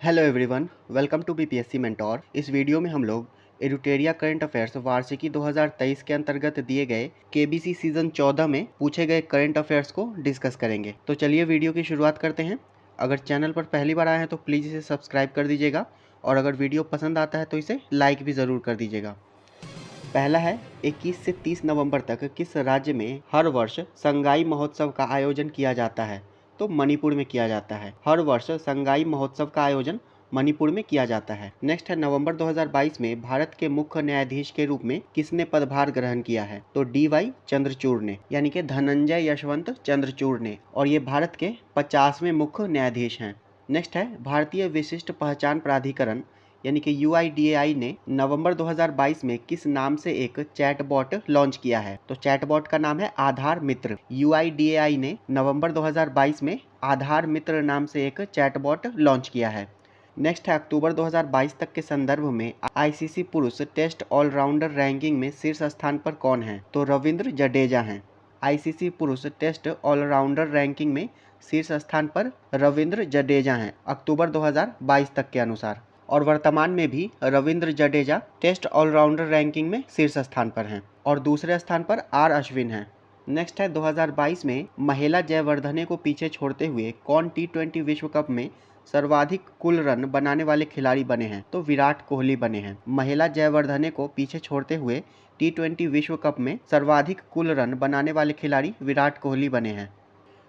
Hello everyone, welcome to BPSC mentor. इस video में हम लोग एडुटेरिया करंट अफेयर्स वार्षिकी 2023 के अंतर्गत दिए गए केबीसी सीजन 14 में पूछे गए करंट अफेयर्स को डिस्कस करेंगे। तो चलिए वीडियो की शुरुआत करते हैं। अगर चैनल पर पहली बार आए हैं तो प्लीज़ इसे सब्सक्राइब कर दीजिएगा और अगर वीडियो पसंद आता है तो इसे लाइक भी ज़रूर कर दीजिएगा। पहला है 21 से 30 नवंबर तक किस राज्य में हर वर्ष संगाई महोत्सव का आयोजन किया जाता है? तो मणिपुर में किया जाता है। हर वर्ष संगाई महोत्सव का आयोजन मणिपुर में किया जाता है। नेक्स्ट है नवंबर 2022 में भारत के मुख्य न्यायाधीश के रूप में किसने पदभार ग्रहण किया है? तो DY चंद्रचूड़ ने, यानी कि धनंजय यशवंत चंद्रचूड़ ने, और ये भारत के 50वें मुख्य न्यायाधीश हैं। नेक्स्ट है भारतीय विशिष्ट पहचान प्राधिकरण यानी कि UIDAI ने नवंबर 2022 में किस नाम से एक चैटबॉट लॉन्च किया है? तो चैटबॉट का नाम है आधार मित्र। UIDAI ने नवंबर 2022 में आधार मित्र नाम से एक चैटबॉट लॉन्च किया है। नेक्स्ट है अक्टूबर 2022 तक के संदर्भ में ICC पुरुष टेस्ट ऑलराउंडर रैंकिंग में शीर्ष स्थान पर कौन है? तो रविंद्र जडेजा हैं। ICC पुरुष टेस्ट ऑलराउंडर रैंकिंग में शीर्ष स्थान पर रविंद्र जडेजा हैं अक्टूबर 2022 तक के अनुसार, और वर्तमान में भी Ravindra Jadeja test all rounder ranking में शीर्ष स्थान पर हैं और दूसरे स्थान पर R अश्विन हैं। नेक्स्ट है 2022 में महिला जयवर्धने को पीछे छोड़ते हुए कौन T20 विश्व कप में सर्वाधिक कुल रन बनाने वाले खिलाड़ी बने हैं? तो विराट कोहली बने हैं। महिला जयवर्धने को पीछे छोड़ते हुए T20 विश्व कप में सर्वाधिक कुल रन बनाने वाले खिलाड़ी विराट कोहली बने हैं।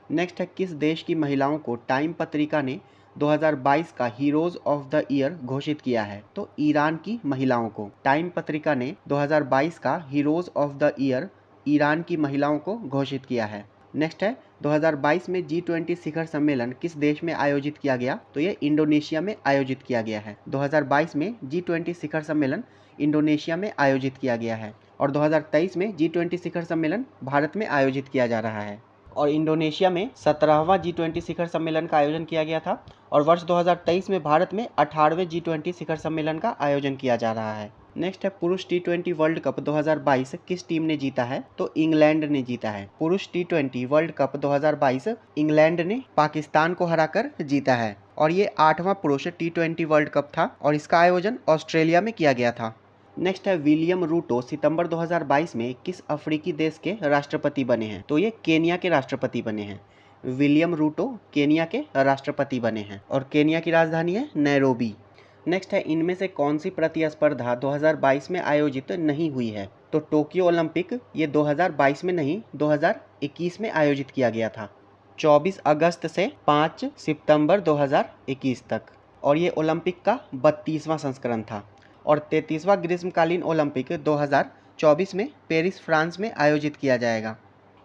नेक्स्ट है किस देश की महिलाओं को टाइम पत्रिका ने 2022 का हीरोज ऑफ द ईयर घोषित किया है? तो ईरान की महिलाओं को टाइम पत्रिका ने 2022 का heroes of the year Iran की महिलाओं को घोषित किया है। नेक्स्ट है 2022 में G20 शिखर सम्मेलन किस देश में आयोजित किया गया? तो ये इंडोनेशिया में आयोजित किया गया है। 2022 में G20 शिखर सम्मेलन इंडोनेशिया में आयोजित किया गया है और 2023 में G20 शिखर सम्मेलन भारत में आयोजित किया जा रहा है। और इंडोनेशिया में 17वां G20 शिखर सम्मेलन का आयोजन किया गया था और वर्ष 2023 में भारत में 18वें G20 शिखर सम्मेलन का आयोजन किया जा रहा है। नेक्स्ट है पुरुष T20 वर्ल्ड कप 2022 किस टीम ने जीता है? तो इंग्लैंड ने जीता है। पुरुष T20 वर्ल्ड कप 2022 इंग्लैंड ने पाकिस्तान को हराकर जीता है और ये 8वां पुरुष T20 वर्ल्ड कप था और इसका आयोजन ऑस्ट्रेलिया में किया गया था। नेक्स्ट है विलियम रूटो सितंबर 2022 में किस अफ्रीकी देश के राष्ट्रपति बने हैं? तो ये केनिया के राष्ट्रपति बने हैं। विलियम रूटो केनिया के राष्ट्रपति बने हैं और केनिया की राजधानी है नैरोबी। नेक्स्ट है इनमें से कौन सी प्रतिस्पर्धा 2022 में आयोजित नहीं हुई है? तो टोक्यो ओलंपिक ये 2022 में नहीं 2021 में आयोजित किया गया था 24 अगस्त से 5 सितंबर 2021 तक, और ये ओलंपिक का 32वां संस्करण था। और 33वां ग्रीष्मकालीन ओलंपिक 2024 में पेरिस फ्रांस में आयोजित किया जाएगा।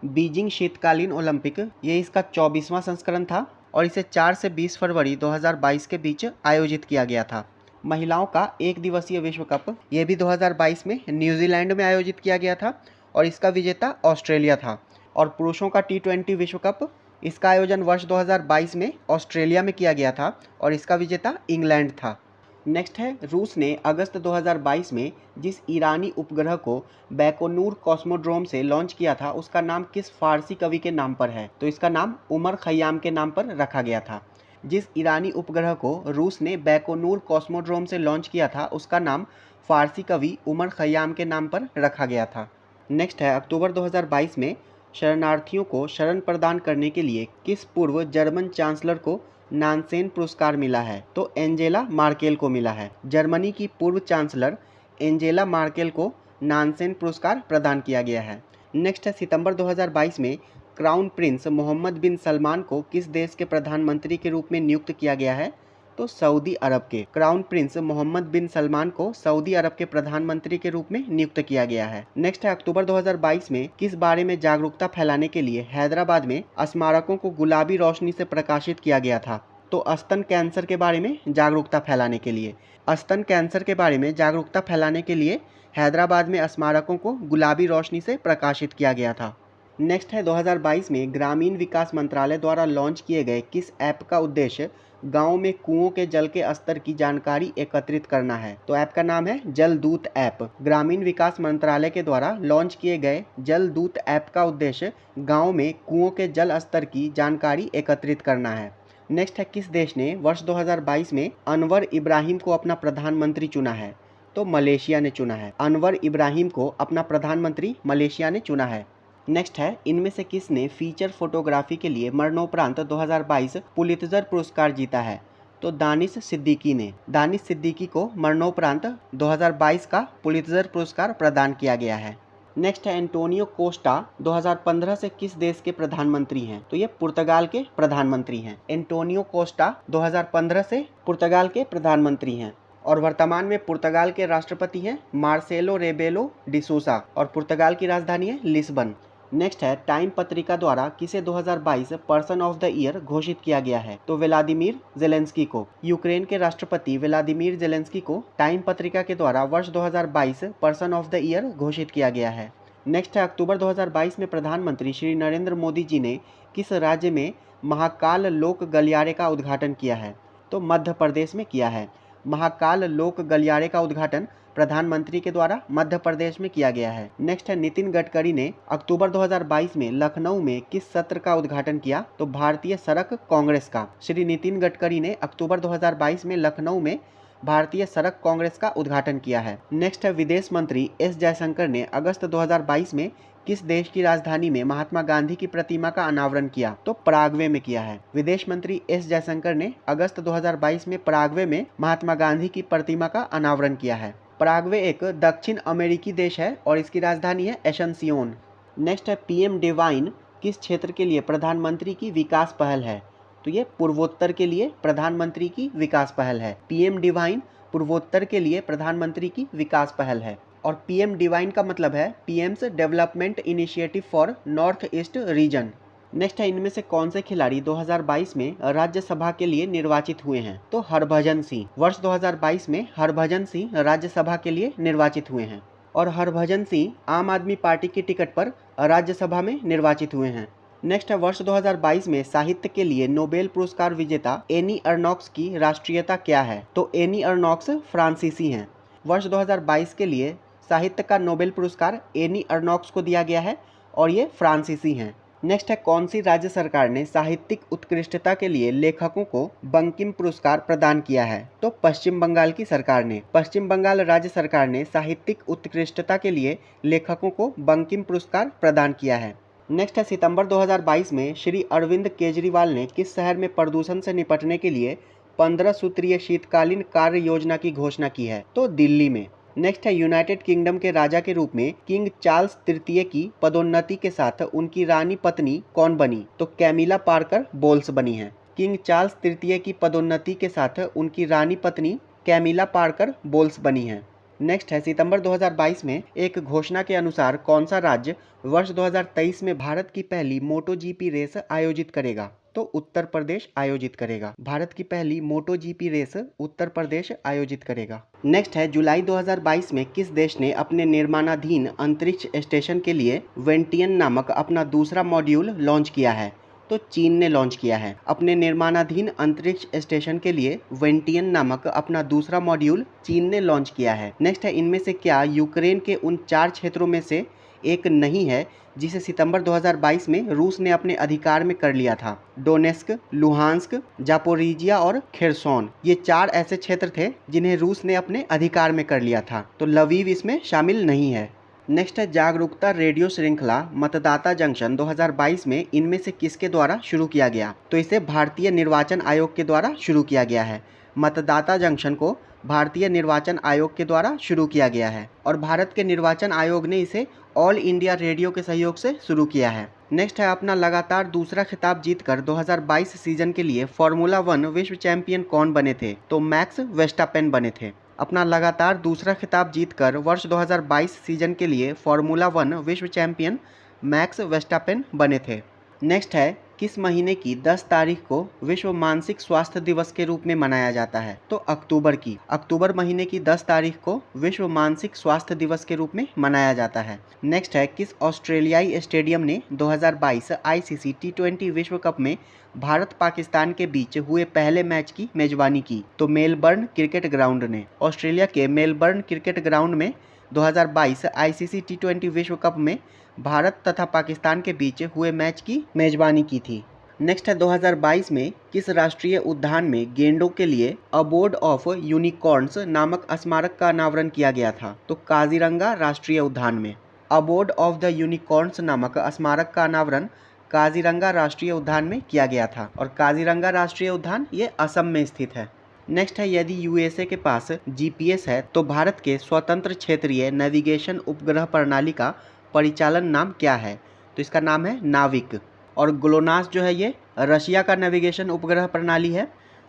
बीजिंग शीतकालीन ओलंपिक ये इसका 24वां संस्करण था और इसे 4 से 20 फरवरी 2022 के बीच आयोजित किया गया था। महिलाओं का एक दिवसीय विश्व कप ये भी 2022 में न्यूजीलैंड में आयोजित किया गया था और इसका विजेता ऑस्ट्रेलिया था। और पुरुषों का T20 विश्व कप इसका आयोजन वर्ष 2022 में ऑस्ट्रेलिया में किया गया था और इसका विजेता इंग्लैंड था। नेक्स्ट है रूस ने अगस्त 2022 में जिस ईरानी उपग्रह को बैकोनूर कॉस्मोड्रोम से लॉन्च किया था उसका नाम किस फारसी कवि के नाम पर है? तो इसका नाम उमर खयाम के नाम पर रखा गया था। जिस ईरानी उपग्रह को रूस ने बैकोनूर कॉस्मोड्रोम से लॉन्च किया था उसका नाम फारसी कवि उमर खयाम के नाम पर रखा गया था। नेक्स्ट है अक्टूबर 2022 में शरणार्थियों को शरण प्रदान करने के लिए किस पूर्व जर्मन चांसलर को नानसेन पुरस्कार मिला है? तो एंजेला मार्केल को मिला है। जर्मनी की पूर्व चांसलर एंजेला मार्केल को नानसेन पुरस्कार प्रदान किया गया है। नेक्स्ट है सितंबर 2022 में क्राउन प्रिंस मोहम्मद बिन सलमान को किस देश के प्रधानमंत्री के रूप में नियुक्त किया गया है? तो सऊदी अरब के। क्राउन प्रिंस मोहम्मद बिन सलमान को सऊदी अरब के प्रधानमंत्री के रूप में नियुक्त किया गया है। नेक्स्ट है अक्टूबर 2022 में किस बारे में जागरूकता फैलाने के लिए हैदराबाद में स्मारकों को गुलाबी रोशनी से प्रकाशित किया गया था? तो स्तन कैंसर के बारे में जागरूकता फैलाने के लिए। स्तन कैंसर के बारे में जागरूकता फैलाने के लिए हैदराबाद में स्मारकों को गुलाबी रोशनी से प्रकाशित किया गया था। नेक्स्ट है 2022 में ग्रामीण विकास मंत्रालय द्वारा लॉन्च किए गए किस ऐप का उद्देश्य गांव में कुओं के जल के स्तर की जानकारी एकत्रित करना है? तो ऐप का नाम है जल दूत ऐप। ग्रामीण विकास मंत्रालय के द्वारा लॉन्च किए गए जल दूत ऐप का उद्देश्य गांव में कुओं के जल स्तर की जानकारी एकत्रित करना है। नेक्स्ट है, किस देश ने वर्ष 2022 में अनवर इब्राहिम को अपना प्रधानमंत्री चुना है? तो मलेशिया ने चुना है। अनवर इब्राहिम को अपना प्रधानमंत्री मलेशिया ने चुना है। नेक्स्ट है, इनमें से किसने फीचर फोटोग्राफी के लिए मरणोपरांत 2022 पुलित्जर पुरस्कार जीता है? तो दानिश सिद्दीकी ने। दानिश सिद्दीकी को मरणोपरांत 2022 का पुलित्जर पुरस्कार प्रदान किया गया है। नेक्स्ट है, एंटोनियो कोस्टा 2015 से किस देश के प्रधानमंत्री हैं? तो ये पुर्तगाल के प्रधानमंत्री हैं। एंटोनियो कोस्टा 2015 से पुर्तगाल के प्रधानमंत्री हैं और वर्तमान में पुर्तगाल के राष्ट्रपति हैं मार्सेलो रेबेलो डिसूसा और पुर्तगाल की राजधानी है लिस्बन। नेक्स्ट है, टाइम पत्रिका द्वारा किसे 2022 पर्सन ऑफ द ईयर घोषित किया गया है? तो व्लादिमीर जेलेंस्की को। यूक्रेन के राष्ट्रपति व्लादिमीर जेलेंस्की को टाइम पत्रिका के द्वारा वर्ष 2022 पर्सन ऑफ द ईयर घोषित किया गया है। नेक्स्ट है, अक्टूबर 2022 में प्रधानमंत्री श्री नरेंद्र मोदी जी ने किस राज्य में महाकाल लोक गलियारे का उद्घाटन किया है? तो मध्य प्रदेश में किया है। महाकाल लोक गलियारे का उद्घाटन प्रधानमंत्री के द्वारा मध्य प्रदेश में किया गया है। नेक्स्ट है, नितिन गडकरी ने अक्टूबर 2022 में लखनऊ में किस सत्र का उद्घाटन किया? तो भारतीय सड़क कांग्रेस का। श्री नितिन गडकरी ने अक्टूबर 2022 में लखनऊ में भारतीय सड़क कांग्रेस का उद्घाटन किया है। नेक्स्ट है, विदेश मंत्री एस जयशंकर ने अगस्त 2022 में किस देश की राजधानी में महात्मा गांधी की प्रतिमा का अनावरण किया? तो पराग्वे में किया है। विदेश मंत्री एस जयशंकर ने अगस्त 2022 में पराग्वे में महात्मा गांधी की प्रतिमा का अनावरण किया है। पराग्वे एक दक्षिण अमेरिकी देश है और इसकी राजधानी है एसेंसियोन। नेक्स्ट है, पीएम डिवाइन किस क्षेत्र के लिए प्रधानमंत्री की विकास पहल है? तो ये पूर्वोत्तर के लिए प्रधानमंत्री की विकास पहल है। पीएम डिवाइन पूर्वोत्तर के लिए प्रधानमंत्री की विकास पहल है और पीएम डिवाइन का मतलब है PM's development initiative for north east region. Next है, इनमें से कौन से खिलाड़ी 2022 में राज्यसभा के लिए निर्वाचित हुए हैं? तो हरभजन सिंह। वर्ष 2022 में हरभजन सिंह राज्यसभा के लिए निर्वाचित हुए हैं और हरभजन सिंह आम आदमी पार्टी की टिकट पर राज्यसभा में निर्वाचित हुए हैं। नेक्स्ट है, वर्ष 2022 में साहित्य के लिए नोबेल पुरस्कार विजेता एनी अर्नॉक्स की राष्ट्रीयता क्या है? तो एनी अर्नॉक्स फ्रांसीसी हैं। वर्ष 2022 के लिए साहित्य का नोबेल पुरस्कार एनी अर्नॉक्स को दिया गया है और ये फ्रांसीसी हैं। नेक्स्ट है, कौन सी राज्य सरकार ने साहित्यिक उत्कृष्टता के लिए लेखकों को बंकिम पुरस्कार प्रदान किया है? तो पश्चिम बंगाल की सरकार ने। पश्चिम बंगाल राज्य सरकार ने साहित्यिक उत्कृष्टता के लिए लेखकों को बंकिम पुरस्कार प्रदान किया है। नेक्स्ट है, सितंबर 2022 में श्री अरविंद केजरीवाल ने किस शहर में प्रदूषण से निपटने के लिए 15 सूत्रीय शीतकालीन कार्य योजना की घोषणा की है? तो दिल्ली में। नेक्स्ट है, यूनाइटेड किंगडम के राजा के रूप में किंग चार्ल्स तृतीय की पदोन्नति के साथ उनकी रानी पत्नी कौन बनी? तो कैमिला पार्कर बोल्स बनी है। किंग चार्ल्स तृतीय की पदोन्नति के साथ उनकी रानी पत्नी कैमिला पार्कर बोल्स बनी है। नेक्स्ट है, सितंबर 2022 में एक घोषणा के अनुसार कौन सा राज्य वर्ष 2023 में भारत की पहली मोटो जीपी रेस आयोजित करेगा? तो उत्तर प्रदेश आयोजित करेगा। भारत की पहली मोटो जीपी रेस उत्तर प्रदेश आयोजित करेगा। नेक्स्ट है, जुलाई 2022 में किस देश ने अपने निर्माणाधीन अंतरिक्ष स्टेशन के लिए वेंटियन नामक अपना दूसरा मॉड्यूल लॉन्च किया है? तो चीन ने लॉन्च किया है। अपने निर्माणाधीन अंतरिक्ष स्टेशन के लिए वेंटियन नामक अपना दूसरा मॉड्यूल चीन ने लॉन्च किया है। नेक्स्ट है, इनमें से क्या यूक्रेन के उन 4 क्षेत्रों में से एक नहीं है जिसे सितंबर 2022 में रूस ने अपने अधिकार में कर लिया था? डोनेस्क, लुहांस्क, जापोरिजिया और खेरसोन, ये 4 ऐसे क्षेत्र थे जिन्हें रूस ने अपने अधिकार में कर लिया था, तो लवीव इसमें शामिल नहीं है। नेक्स्ट है, जागरूकता रेडियो श्रृंखला मतदाता जंक्शन 2022 में इनमें से किसके द्वारा शुरू किया गया? तो इसे भारतीय निर्वाचन आयोग के द्वारा शुरू किया गया है। मतदाता जंक्शन को भारतीय निर्वाचन आयोग के द्वारा शुरू किया गया है और भारत के निर्वाचन आयोग ने इसे ऑल इंडिया रेडियो के सहयोग से शुरू किया है। नेक्स्ट है, अपना लगातार दूसरा खिताब जीतकर 2022 सीजन के लिए फार्मूला 1 विश्व चैंपियन कौन बने थे? तो मैक्स वेस्टापेन बने थे। अपना लगातार दूसरा खिताब जीतकर वर्ष 2022 सीजन के लिए फार्मूला 1 विश्व चैंपियन मैक्स वेस्टापेन बने थे। नेक्स्ट है, किस महीने की 10 तारीख को विश्व मानसिक स्वास्थ्य दिवस के रूप में मनाया जाता है? तो अक्टूबर की। अक्टूबर महीने की 10 तारीख को विश्व मानसिक स्वास्थ्य दिवस के रूप में मनाया जाता है। नेक्स्ट है, किस ऑस्ट्रेलियाई स्टेडियम ने 2022 आईसीसी T20 विश्व कप में भारत पाकिस्तान के बीच हुए पहले मैच की मेजबानी की? तो मेलबर्न क्रिकेट ग्राउंड ने। ऑस्ट्रेलिया के मेलबर्न क्रिकेट ग्राउंड में 2022 आईसीसी T20 विश्व कप में भारत तथा पाकिस्तान के बीच हुए मैच की मेजबानी की थी। नेक्स्ट है 2022 में किस राष्ट्रीय उद्यान में गेंडों के लिए अबोर्ड ऑफ यूनिकॉर्न्स नामक स्मारक का अनावरण किया गया था? तो काजीरंगा राष्ट्रीय उद्यान में अबोर्ड ऑफ द यूनिकॉर्न्स नामक स्मारक का अनावरण काजीरंगा राष्ट्रीय उद्यान में किया गया था और काजीरंगा राष्ट्रीय उद्यान ये असम में स्थित है। नेक्स्ट है यदि यूएसए के पास जीपीएस है तो भारत के स्वतंत्र क्षेत्रीय नेविगेशन उपग्रह प्रणाली का परिचालन नाम क्या है? तो इसका नाम है नाविक। और ग्लोनास जो है ये रशिया का नेविगेशन उपग्रह प्रणाली है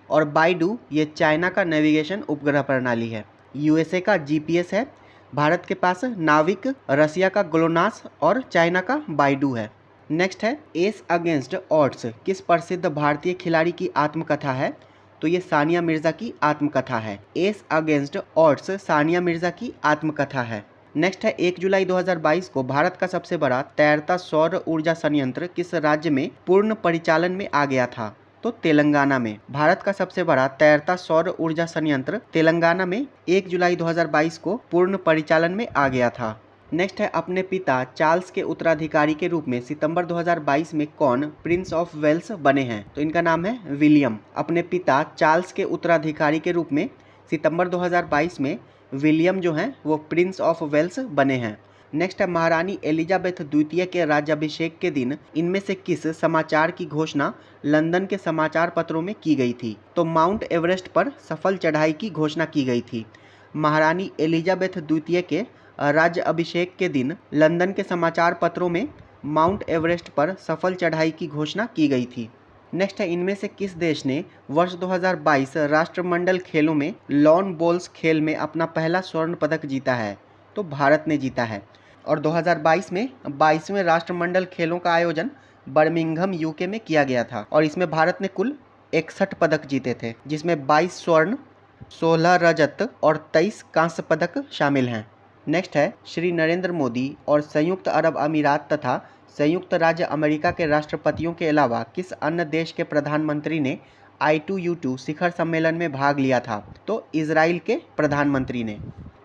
और बाइडू ये चाइना का नेविगेशन उपग्रह प्रणाली है। यूएसए का जीपीएस है, भारत के पास नाविक, रशिया का ग्लोनास और चाइना का बाइडू है। नेक्स्ट है एस अगेंस्ट ऑड्स किस प्रसिद्ध भारतीय खिलाड़ी की आत्मकथा है? तो ये सानिया मिर्जा की आत्मकथा है। S against odds Sania Mirza की आत्मकथा है। नेक्स्ट है 1 जुलाई 2022 को भारत का सबसे बड़ा तैरता सौर ऊर्जा संयंत्र किस राज्य में पूर्ण परिचालन में आ गया था? तो तेलंगाना में। भारत का सबसे बड़ा तैरता सौर ऊर्जा संयंत्र तेलंगाना में 1 जुलाई 2022 को पूर्ण परिचालन में आ गया था। नेक्स्ट है अपने पिता चार्ल्स के उत्तराधिकारी के रूप में सितंबर 2022 में कौन प्रिंस ऑफ वेल्स बने हैं? तो इनका नाम है विलियम। अपने पिता चार्ल्स के उत्तराधिकारी के रूप में सितंबर 2022 में विलियम जो हैं वो प्रिंस ऑफ वेल्स बने हैं। नेक्स्ट है महारानी एलिजाबेथ द्वितीय के राज्याभिषेक के दिन इनमें से किस समाचार की घोषणा लंदन के समाचार पत्रों में की गई थी? तो माउंट एवरेस्ट पर सफल चढ़ाई की घोषणा की गई थी। महारानी एलिजाबेथ द्वितीय के राज्य अभिषेक के दिन लंदन के समाचार पत्रों में माउंट एवरेस्ट पर सफल चढ़ाई की घोषणा की गई थी। नेक्स्ट है इनमें से किस देश ने वर्ष 2022 राष्ट्रमंडल खेलों में लॉन बॉल्स खेल में अपना पहला स्वर्ण पदक जीता है? तो भारत ने जीता है। और 2022 में 22वें राष्ट्रमंडल खेलों का आयोजन बर्मिंघम यूके में किया गया था और इसमें भारत ने कुल 61 पदक जीते थे, जिसमें 22 स्वर्ण, 16 रजत और 23 कांस्य पदक शामिल हैं। नेक्स्ट है श्री नरेंद्र मोदी और संयुक्त अरब अमीरात तथा संयुक्त राज्य अमेरिका के राष्ट्रपतियों के अलावा किस अन्य देश के प्रधानमंत्री ने I2U2 शिखर सम्मेलन में भाग लिया था? तो इजराइल के प्रधानमंत्री ने।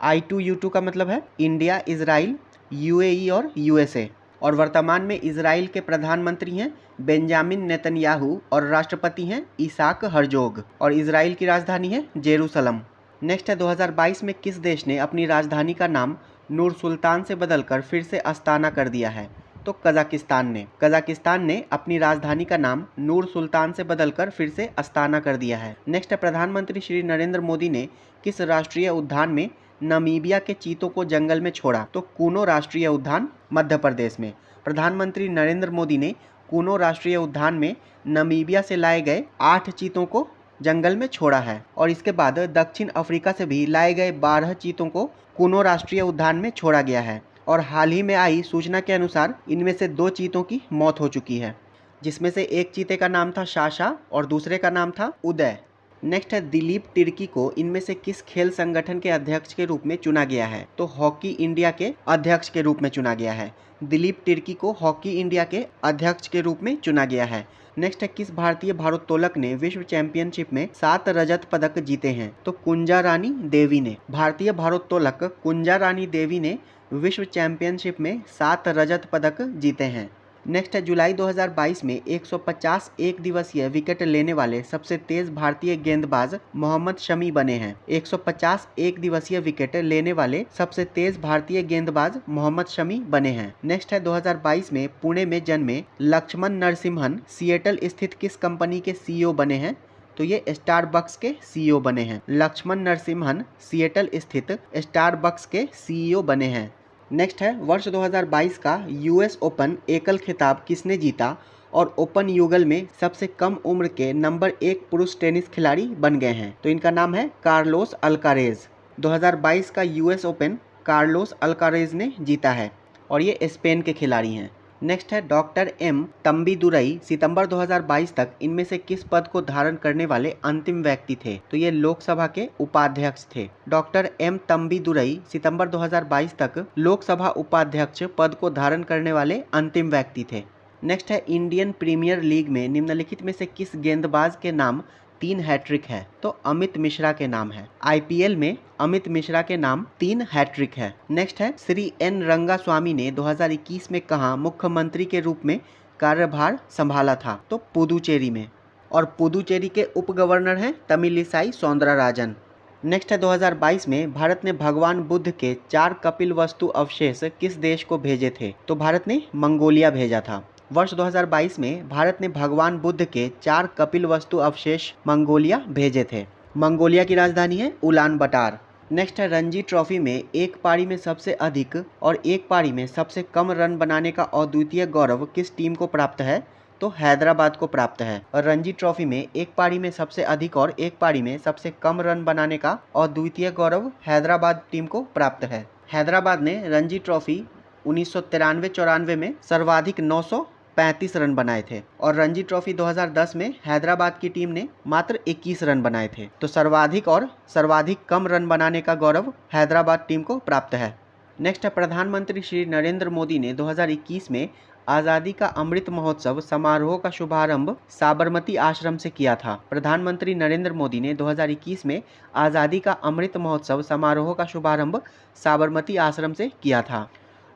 I2U2 का मतलब है इंडिया, इजराइल, यूएई और यूएसए। और वर्तमान में इजराइल के प्रधानमंत्री हैं बेंजामिन नेतन्याहू और राष्ट्रपति हैं इसाक हर्जोग और इजराइल की राजधानी है जेरूसलम। नेक्स्ट है 2022 में किस देश ने अपनी राजधानी का नाम नूर सुल्तान से बदलकर फिर से अस्ताना कर दिया है? तो कजाकिस्तान ने। कजाकिस्तान ने अपनी राजधानी का नाम नूर सुल्तान से बदलकर फिर से अस्ताना कर दिया है। नेक्स्ट है प्रधानमंत्री श्री नरेंद्र मोदी ने किस राष्ट्रीय उद्यान में नामीबिया के चीतों को जंगल में छोड़ा? तो कूनो राष्ट्रीय उद्यान मध्य प्रदेश में। प्रधानमंत्री नरेंद्र मोदी ने कूनो राष्ट्रीय उद्यान में नामीबिया से लाए गए 8 चीतों को जंगल में छोड़ा है और इसके बाद दक्षिण अफ्रीका से भी लाए गए 12 चीतों को कूनो राष्ट्रीय उद्यान में छोड़ा गया है और हाल ही में आई सूचना के अनुसार इनमें से 2 चीतों की मौत हो चुकी है, जिसमें से एक चीते का नाम था शाशा और दूसरे का नाम था उदय। नेक्स्ट है दिलीप तिर्की को इनमें से किस खेल संगठन के अध्यक्ष के रूप में चुना गया है? तो हॉकी इंडिया के अध्यक्ष के रूप में चुना गया है। दिलीप तिर्की को हॉकी इंडिया के अध्यक्ष के रूप में चुना गया है। नेक्स्ट है किस भारतीय भारोत्तोलक ने विश्व चैंपियनशिप में 7 रजत पदक जीते हैं? तो कुंजा रानी देवी ने। भारतीय भारोत्तोलक कुंजा रानी देवी ने विश्व चैंपियनशिप में 7 रजत पदक जीते हैं। नेक्स्ट है जुलाई 2022 में 150 एक दिवसीय विकेट लेने वाले सबसे तेज भारतीय गेंदबाज मोहम्मद शमी बने हैं। 150 एक दिवसीय विकेट लेने वाले सबसे तेज भारतीय गेंदबाज मोहम्मद शमी बने हैं। नेक्स्ट है 2022 में पुणे में जन्मे लक्ष्मण नरसिम्हन सिएटल स्थित किस कंपनी के सीईओ बने हैं? तो ये स्टारबक्स के सीईओ बने हैं। लक्ष्मण नरसिम्हन सिएटल स्थित स्टारबक्स के सीईओ बने हैं। नेक्स्ट है वर्ष 2022 का यूएस ओपन एकल खिताब किसने जीता और ओपन युगल में सबसे कम उम्र के नंबर 1 पुरुष टेनिस खिलाड़ी बन गए हैं? तो इनका नाम है कार्लोस अल्कारेज। 2022 का यूएस ओपन कार्लोस अल्कारेज ने जीता है और ये स्पेन के खिलाड़ी हैं। नेक्स्ट है डॉक्टर एम तम्बीदुरई सितंबर 2022 तक इनमें से किस पद को धारण करने वाले अंतिम व्यक्ति थे? तो ये लोकसभा के उपाध्यक्ष थे। डॉक्टर एम तम्बीदुरई सितंबर 2022 तक लोकसभा उपाध्यक्ष पद को धारण करने वाले अंतिम व्यक्ति थे। नेक्स्ट है इंडियन प्रीमियर लीग में निम्नलिखित में से किस गेंदबाज के नाम 3 हैट्रिक है? तो अमित मिश्रा के नाम है। आईपीएल में अमित मिश्रा के नाम 3 हैट्रिक है। नेक्स्ट है श्री एन रंगास्वामी ने 2021 में कहां मुख्यमंत्री के रूप में कार्यभार संभाला था? तो पुदुचेरी में। और पुदुचेरी के उप गवर्नर हैं तमिलिसाई सौंदरराजन। नेक्स्ट है 2022 में भारत ने भगवान बुद्ध के 4 कपिल वस्तु अवशेष किस देश को भेजे थे? तो भारत ने मंगोलिया भेजा था। वर्ष 2022 में भारत ने भगवान बुद्ध के 4 कपिल वस्तु अवशेष मंगोलिया भेजे थे। मंगोलिया की राजधानी है उलान बटार। नेक्स्ट है रणजी ट्रॉफी में एक पारी में सबसे अधिक और एक पारी में सबसे कम रन बनाने का अद्वितीय गौरव किस टीम को प्राप्त है? तो हैदराबाद को प्राप्त है। और रणजी ट्रॉफी में एक पारी में सबसे अधिक और एक पारी में सबसे कम रन बनाने का अद्वितीय गौरव हैदराबाद टीम को प्राप्त है। हैदराबाद ने रणजी ट्रॉफी 1993-94 में सर्वाधिक 935 रन बनाए थे और रणजी ट्रॉफी 2010 में हैदराबाद की टीम ने मात्र 21 रन बनाए थे। तो सर्वाधिक और सर्वाधिक कम रन बनाने का गौरव हैदराबाद टीम को प्राप्त है। नेक्स्ट है प्रधानमंत्री श्री नरेंद्र मोदी ने 2021 में आज़ादी का अमृत महोत्सव समारोह का शुभारंभ साबरमती आश्रम से किया था। प्रधानमंत्री नरेंद्र मोदी ने 2021 में आज़ादी का अमृत महोत्सव समारोह का शुभारंभ साबरमती आश्रम से किया था।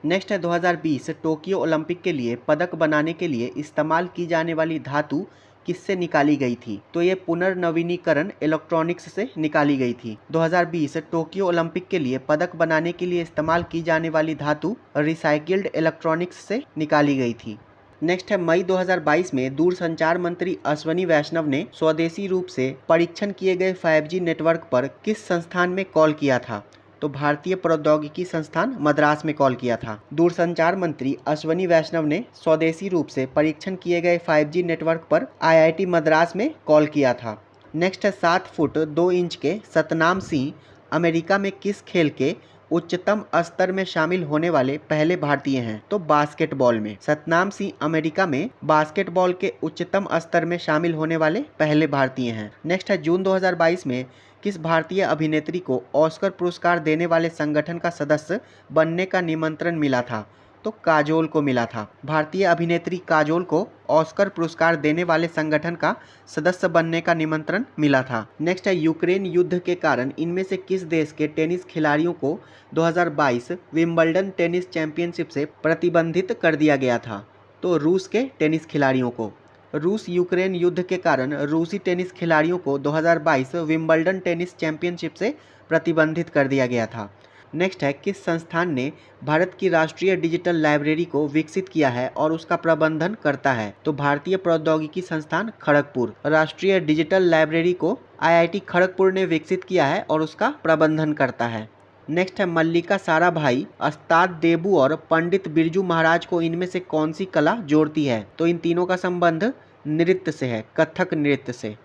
नेक्स्ट है 2020 टोक्यो ओलंपिक के लिए पदक बनाने के लिए इस्तेमाल की जाने वाली धातु किससे निकाली गई थी? तो ये पुनर्नवीनीकरण इलेक्ट्रॉनिक्स से निकाली गई थी। 2020 टोक्यो ओलंपिक के लिए पदक बनाने के लिए इस्तेमाल की जाने वाली धातु रिसाइकिल्ड इलेक्ट्रॉनिक्स से निकाली गई थी। नेक्स्ट है मई 2022 में दूरसंचार मंत्री अश्वनी वैष्णव ने स्वदेशी रूप से परीक्षण किए गए 5G नेटवर्क पर किस संस्थान में कॉल किया था? तो भारतीय प्रौद्योगिकी संस्थान मद्रास में कॉल किया था। दूरसंचार मंत्री अश्वनी वैष्णव ने स्वदेशी रूप से परीक्षण किए गए 5G नेटवर्क पर IIT मद्रास में कॉल किया था। नेक्स्ट है 7 फुट 2 इंच के सतनाम सिंह अमेरिका में किस खेल के उच्चतम स्तर में शामिल होने वाले पहले भारतीय हैं? तो बास्केटबॉल में। सतनाम सिंह अमेरिका में बास्केटबॉल के उच्चतम स्तर में शामिल होने वाले पहले भारतीय हैं। नेक्स्ट है जून 2022 में किस भारतीय अभिनेत्री को ऑस्कर पुरस्कार देने वाले संगठन का सदस्य बनने का निमंत्रण मिला था? तो काजोल को मिला था। भारतीय अभिनेत्री काजोल को ऑस्कर पुरस्कार देने वाले संगठन का सदस्य बनने का निमंत्रण मिला था। नेक्स्ट है यूक्रेन युद्ध के कारण इनमें से किस देश के टेनिस खिलाड़ियों को 2022 विंबलडन टेनिस चैंपियनशिप से प्रतिबंधित कर दिया गया था? तो रूस के टेनिस खिलाड़ियों को। रूस यूक्रेन युद्ध के कारण रूसी टेनिस खिलाड़ियों को 2022 विंबलडन टेनिस चैंपियनशिप से प्रतिबंधित कर दिया गया था। नेक्स्ट है किस संस्थान ने भारत की राष्ट्रीय डिजिटल लाइब्रेरी को विकसित किया है और उसका प्रबंधन करता है? तो भारतीय प्रौद्योगिकी संस्थान खड़गपुर। राष्ट्रीय डिजिटल लाइब्रेरी को IIT खड़गपुर ने विकसित किया है और उसका प्रबंधन करता है। नेक्स्ट है मल्लिका साराभाई, अस्ताद देबू और पंडित बिरजू महाराज को इनमें से कौन सी कला जोड़ती है? तो इन तीनों का संबंध नृत्य से है, कथक नृत्य से।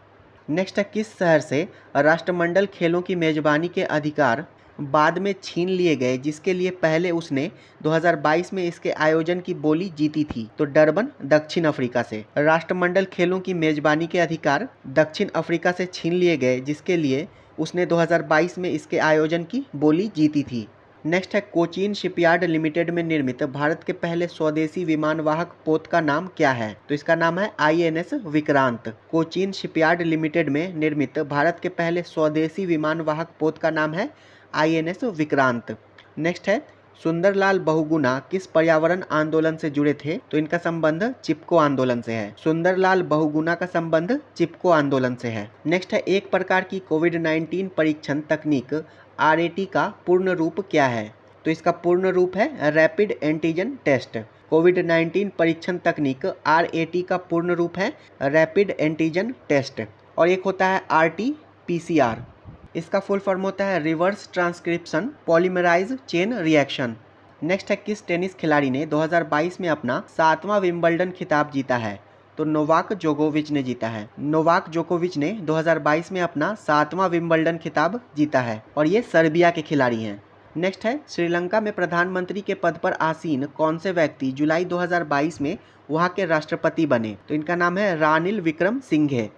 नेक्स्ट है किस शहर से राष्ट्रमंडल खेलों की मेजबानी के अधिकार बाद में छीन लिए गए जिसके लिए पहले उसने 2022 में इसके आयोजन की बोली जीती थी? तो डरबन, दक्षिण अफ्रीका से। राष्ट्रमंडल खेलों की मेजबानी के अधिकार दक्षिण अफ्रीका से छीन लिए गए जिसके लिए उसने 2022 में इसके आयोजन की बोली जीती थी। नेक्स्ट है कोचीन शिपयार्ड लिमिटेड में निर्मित भारत के पहले स्वदेशी विमानवाहक पोत का नाम क्या है? तो इसका नाम है INS Vikrant. Cochin shipyard limited में निर्मित भारत के पहले स्वदेशी विमानवाहक पोत का नाम है INS विक्रांत। नेक्स्ट है सुंदरलाल बहुगुणा किस पर्यावरण आंदोलन से जुड़े थे? तो इनका संबंध चिपको आंदोलन से है। सुंदरलाल बहुगुणा का संबंध चिपको आंदोलन से है। नेक्स्ट है एक प्रकार की कोविड-19 परीक्षण तकनीक RAT का पूर्ण रूप क्या है? तो इसका पूर्ण रूप है रैपिड एंटीजन टेस्ट। कोविड-19 परीक्षण तकनीक RAT का पूर्ण रूप है रैपिड एंटीजन टेस्ट। और एक होता है RT-PCR। इसका फुल फॉर्म होता है reverse transcription polymerase chain reaction. Next है किस टेनिस खिलाड़ी ने 2022 में अपना 7वां विंबलडन खिताब जीता है? तो नोवाक जोकोविच ने जीता है। नोवाक जोकोविच ने 2022 में अपना 7वां विंबलडन खिताब जीता है और ये सर्बिया के खिलाड़ी हैं। नेक्स्ट है श्रीलंका में प्रधानमंत्री के पद पर आसीन कौन से व्यक्ति जुलाई 2022 में वहां के राष्ट्रपति बने? तो इनका नाम है रानिल विक्रमसिंघे।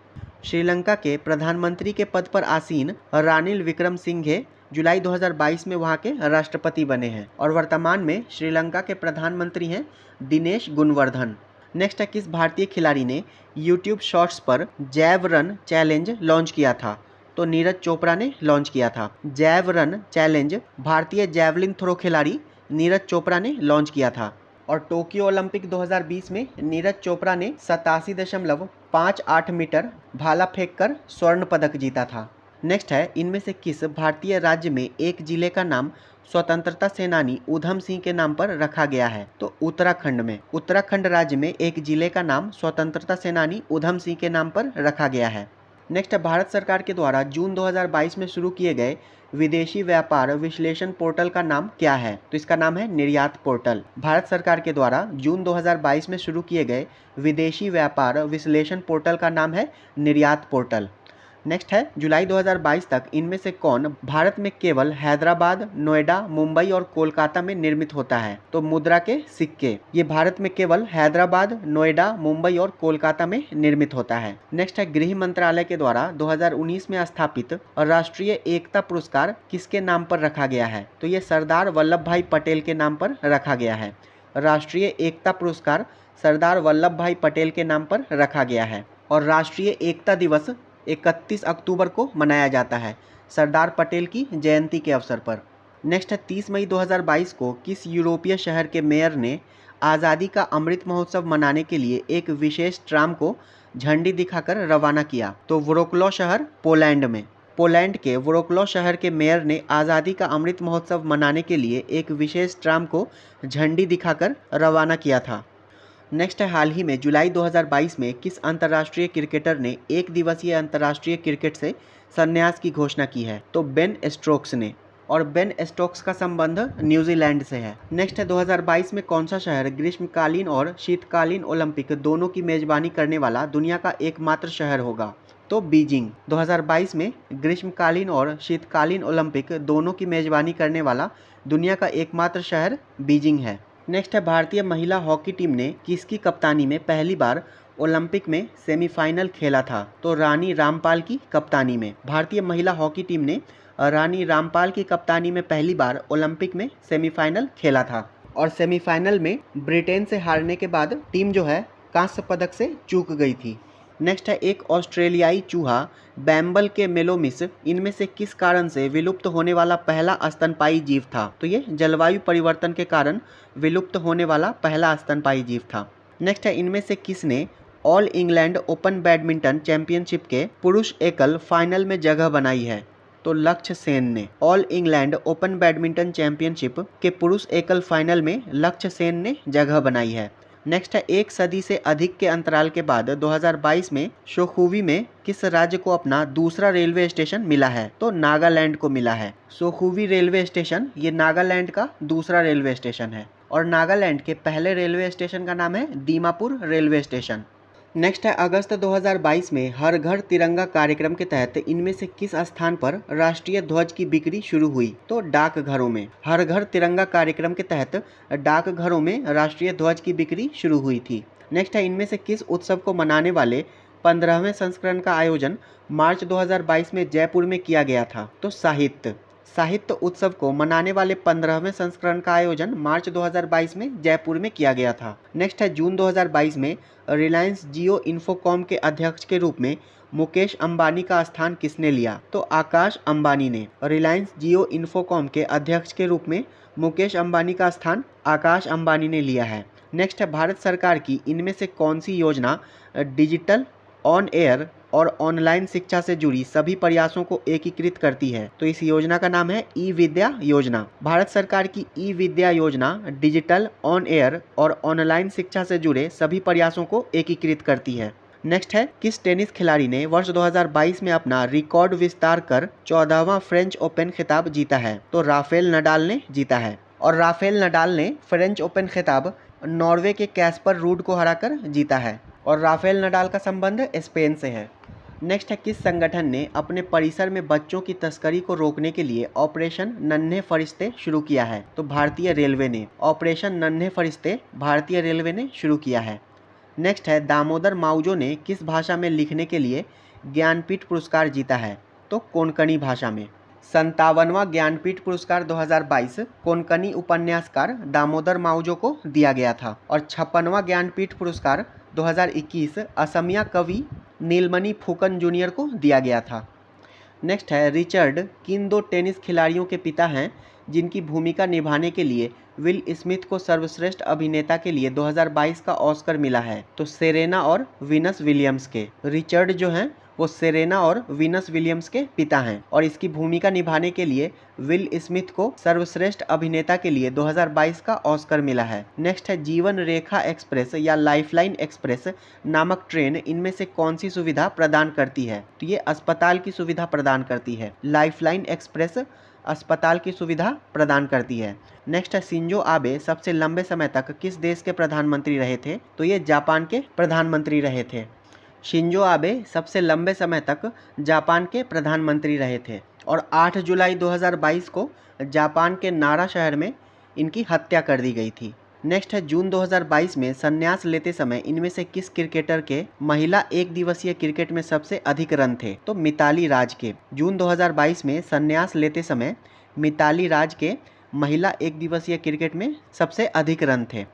श्रीलंका के प्रधानमंत्री के पद पर आसीन रानिल विक्रमसिंघे जुलाई 2022 में वहां के राष्ट्रपति बने हैं और वर्तमान में श्रीलंका के प्रधानमंत्री हैं दिनेश गुणवर्धन। नेक्स्ट है किस भारतीय खिलाड़ी ने YouTube शॉर्ट्स पर जैव रन चैलेंज लॉन्च किया था? तो नीरज चोपड़ा ने लॉन्च किया था। जैव रन चैलेंज भारतीय जैवलिन थ्रो खिलाड़ी नीरज चोपड़ा ने लॉन्च किया था। और टोक्यो ओलंपिक 2020 में नीरज चोपड़ा ने 87.58 मीटर भाला फेंककर स्वर्ण पदक जीता था। नेक्स्ट है, इनमें से किस भारतीय राज्य में एक जिले का नाम स्वतंत्रता सेनानी ऊधम सिंह के नाम पर रखा गया है? तो उत्तराखंड में। उत्तराखंड राज्य में एक जिले का नाम स्वतंत्रता सेनानी ऊधम सिंह के नाम पर रखा गया है। नेक्स्ट है, भारत सरकार के द्वारा जून 2022 में शुरू किए गए विदेशी व्यापार विश्लेषण पोर्टल का नाम क्या है? तो इसका नाम है निर्यात पोर्टल। भारत सरकार के द्वारा जून 2022 में शुरू किए गए विदेशी व्यापार विश्लेषण पोर्टल का नाम है निर्यात पोर्टल। नेक्स्ट है, जुलाई 2022 तक इनमें से कौन भारत में केवल हैदराबाद, नोएडा, मुंबई और कोलकाता में निर्मित होता है? तो मुद्रा के सिक्के। ये भारत में केवल हैदराबाद, नोएडा, मुंबई और कोलकाता में निर्मित होता है। नेक्स्ट है, गृह मंत्रालय के द्वारा 2019 में स्थापित राष्ट्रीय एकता पुरस्कार किसके नाम पर रखा गया है? तो ये सरदार वल्लभ भाई पटेल के नाम पर रखा गया है। राष्ट्रीय एकता पुरस्कार सरदार वल्लभ भाई पटेल के नाम पर रखा गया है। और राष्ट्रीय एकता दिवस 31 अक्टूबर को मनाया जाता है सरदार पटेल की जयंती के अवसर पर। नेक्स्ट है, 30 मई 2022 को किस यूरोपीय शहर के मेयर ने आज़ादी का अमृत महोत्सव मनाने के लिए एक विशेष ट्राम को झंडी दिखाकर रवाना किया? तो व्रोक्लो शहर, पोलैंड में। पोलैंड के व्रोक्लो शहर के मेयर ने आज़ादी का अमृत महोत्सव मनाने के लिए एक विशेष ट्राम को झंडी दिखाकर रवाना किया था। नेक्स्ट है, हाल ही में जुलाई 2022 में किस अंतर्राष्ट्रीय क्रिकेटर ने एक दिवसीय अंतर्राष्ट्रीय क्रिकेट से संन्यास की घोषणा की है? तो बेन स्टोक्स ने। और बेन स्टोक्स का संबंध न्यूजीलैंड से है। नेक्स्ट है, 2022 में कौन सा शहर ग्रीष्मकालीन और शीतकालीन ओलंपिक दोनों की मेजबानी करने वाला दुनिया का एकमात्र शहर होगा? तो बीजिंग। 2022 में ग्रीष्मकालीन और शीतकालीन ओलंपिक दोनों की मेजबानी करने वाला दुनिया का एकमात्र शहर बीजिंग है। नेक्स्ट है, भारतीय महिला हॉकी टीम ने किसकी कप्तानी में पहली बार ओलंपिक में सेमीफाइनल खेला था? तो रानी रामपाल की कप्तानी में। भारतीय महिला हॉकी टीम ने रानी रामपाल की कप्तानी में पहली बार ओलंपिक में सेमीफाइनल खेला था। और सेमीफाइनल में ब्रिटेन से हारने के बाद टीम जो है कांस्य पदक से चूक गई थी। नेक्स्ट है, एक ऑस्ट्रेलियाई चूहा बैम्बल के मेलोमिस इनमें से किस कारण से विलुप्त होने वाला पहला स्तनपायी जीव था? तो ये जलवायु परिवर्तन के कारण विलुप्त होने वाला पहला स्तनपायी जीव था। नेक्स्ट है, इनमें से किसने all England open badminton championship के पुरुष एकल फाइनल में जगह बनाई है? तो लक्ष्य सेन ने। All England open badminton championship के पुरुष एकल फाइनल में लक्ष्य सेन ने जगह बनाई है। नेक्स्ट है, एक सदी से अधिक के अंतराल के बाद 2022 में शोखुवी में किस राज्य को अपना दूसरा रेलवे स्टेशन मिला है? तो नागालैंड को मिला है। शोखुवी रेलवे स्टेशन ये नागालैंड का दूसरा रेलवे स्टेशन है। और नागालैंड के पहले रेलवे स्टेशन का नाम है दीमापुर रेलवे स्टेशन। नेक्स्ट है, अगस्त 2022 में हर घर तिरंगा कार्यक्रम के तहत इनमें से किस स्थान पर राष्ट्रीय ध्वज की बिक्री शुरू हुई? तो डाकघरों में। हर घर तिरंगा कार्यक्रम के तहत डाकघरों में राष्ट्रीय ध्वज की बिक्री शुरू हुई थी। नेक्स्ट है, इनमें से किस उत्सव को मनाने वाले 15वें संस्करण का आयोजन मार्च 2022 में जयपुर में किया गया था? तो साहित्य उत्सव को मनाने वाले 15वें संस्करण का आयोजन मार्च 2022 में जयपुर में किया गया था। नेक्स्ट है, जून 2022 में रिलायंस जियो इन्फोकॉम के अध्यक्ष के रूप में मुकेश अंबानी का स्थान किसने लिया? तो आकाश अंबानी ने। रिलायंस जियो इन्फोकॉम के अध्यक्ष के रूप में मुकेश अंबानी का स्थान आकाश अंबानी ने लिया है। नेक्स्ट है, भारत सरकार की इनमें से कौन सी योजना डिजिटल, ऑन एयर और ऑनलाइन शिक्षा से जुड़ी सभी प्रयासों को एकीकृत करती है? तो इस योजना का नाम है ई विद्या योजना। भारत सरकार की ई विद्या योजना डिजिटल, ऑन एयर और ऑनलाइन शिक्षा से जुड़े सभी प्रयासों को एकीकृत करती है। नेक्स्ट है, किस टेनिस खिलाड़ी ने वर्ष 2022 में अपना रिकॉर्ड विस्तार कर 14वां फ्रेंच ओपन खिताब जीता है? तो राफेल नडाल ने जीता है। और राफेल नडाल ने फ्रेंच ओपन खिताब नॉर्वे के कैस्पर रूड को हराकर जीता है। और राफेल नडाल का संबंध स्पेन से है। नेक्स्ट है, किस संगठन ने अपने परिसर में बच्चों की तस्करी को रोकने के लिए ऑपरेशन नन्हे फरिश्ते शुरू किया है? तो भारतीय रेलवे ने। ऑपरेशन नन्हे फरिश्ते भारतीय रेलवे ने शुरू किया है। नेक्स्ट है, दामोदर माउजो ने किस भाषा में लिखने के लिए ज्ञानपीठ पुरस्कार जीता है? तो कोंकणी भाषा में। 57वां ज्ञानपीठ पुरस्कार 2022 कोंकणी उपन्यासकार दामोदर माउजो को दिया गया था। और 56वां ज्ञानपीठ पुरस्कार 2021 असमिया कवि नीलमणि फुकन जूनियर को दिया गया था। नेक्स्ट है, रिचर्ड किन दो टेनिस खिलाड़ियों के पिता हैं जिनकी भूमिका निभाने के लिए विल स्मिथ को सर्वश्रेष्ठ अभिनेता के लिए 2022 का ऑस्कर मिला है? तो सेरेना और वीनस विलियम्स के। रिचर्ड जो हैं वो सेरेना और वीनस विलियम्स के पिता हैं और इसकी भूमिका निभाने के लिए विल स्मिथ को सर्वश्रेष्ठ अभिनेता के लिए 2022 का ऑस्कर मिला है। नेक्स्ट है जीवन रेखा एक्सप्रेस या लाइफलाइन एक्सप्रेस नामक ट्रेन इनमें से कौन सी सुविधा प्रदान करती है? तो ये अस्पताल की सुविधा प्रदान करती है। लाइफलाइन एक्सप्रेस अस्पताल की सुविधा प्रदान करती है। नेक्स्ट है शिंजो आबे सबसे लंबे समय तक किस देश के प्रधानमंत्री रहे थे? तो ये जापान के प्रधानमंत्री रहे थे। शिंजो आबे सबसे लंबे समय तक जापान के प्रधानमंत्री रहे थे और 8 जुलाई 2022 को जापान के नारा शहर में इनकी हत्या कर दी गई थी। नेक्स्ट है जून 2022 में संन्यास लेते समय इनमें से किस क्रिकेटर के महिला एक दिवसीय क्रिकेट में सबसे अधिक रन थे? तो मिताली राज के। जून 2022 में संन्यास लेते समय मिताली राज के महिला एक दिवसीय क्रिकेट में सबसे अधिक रन थे।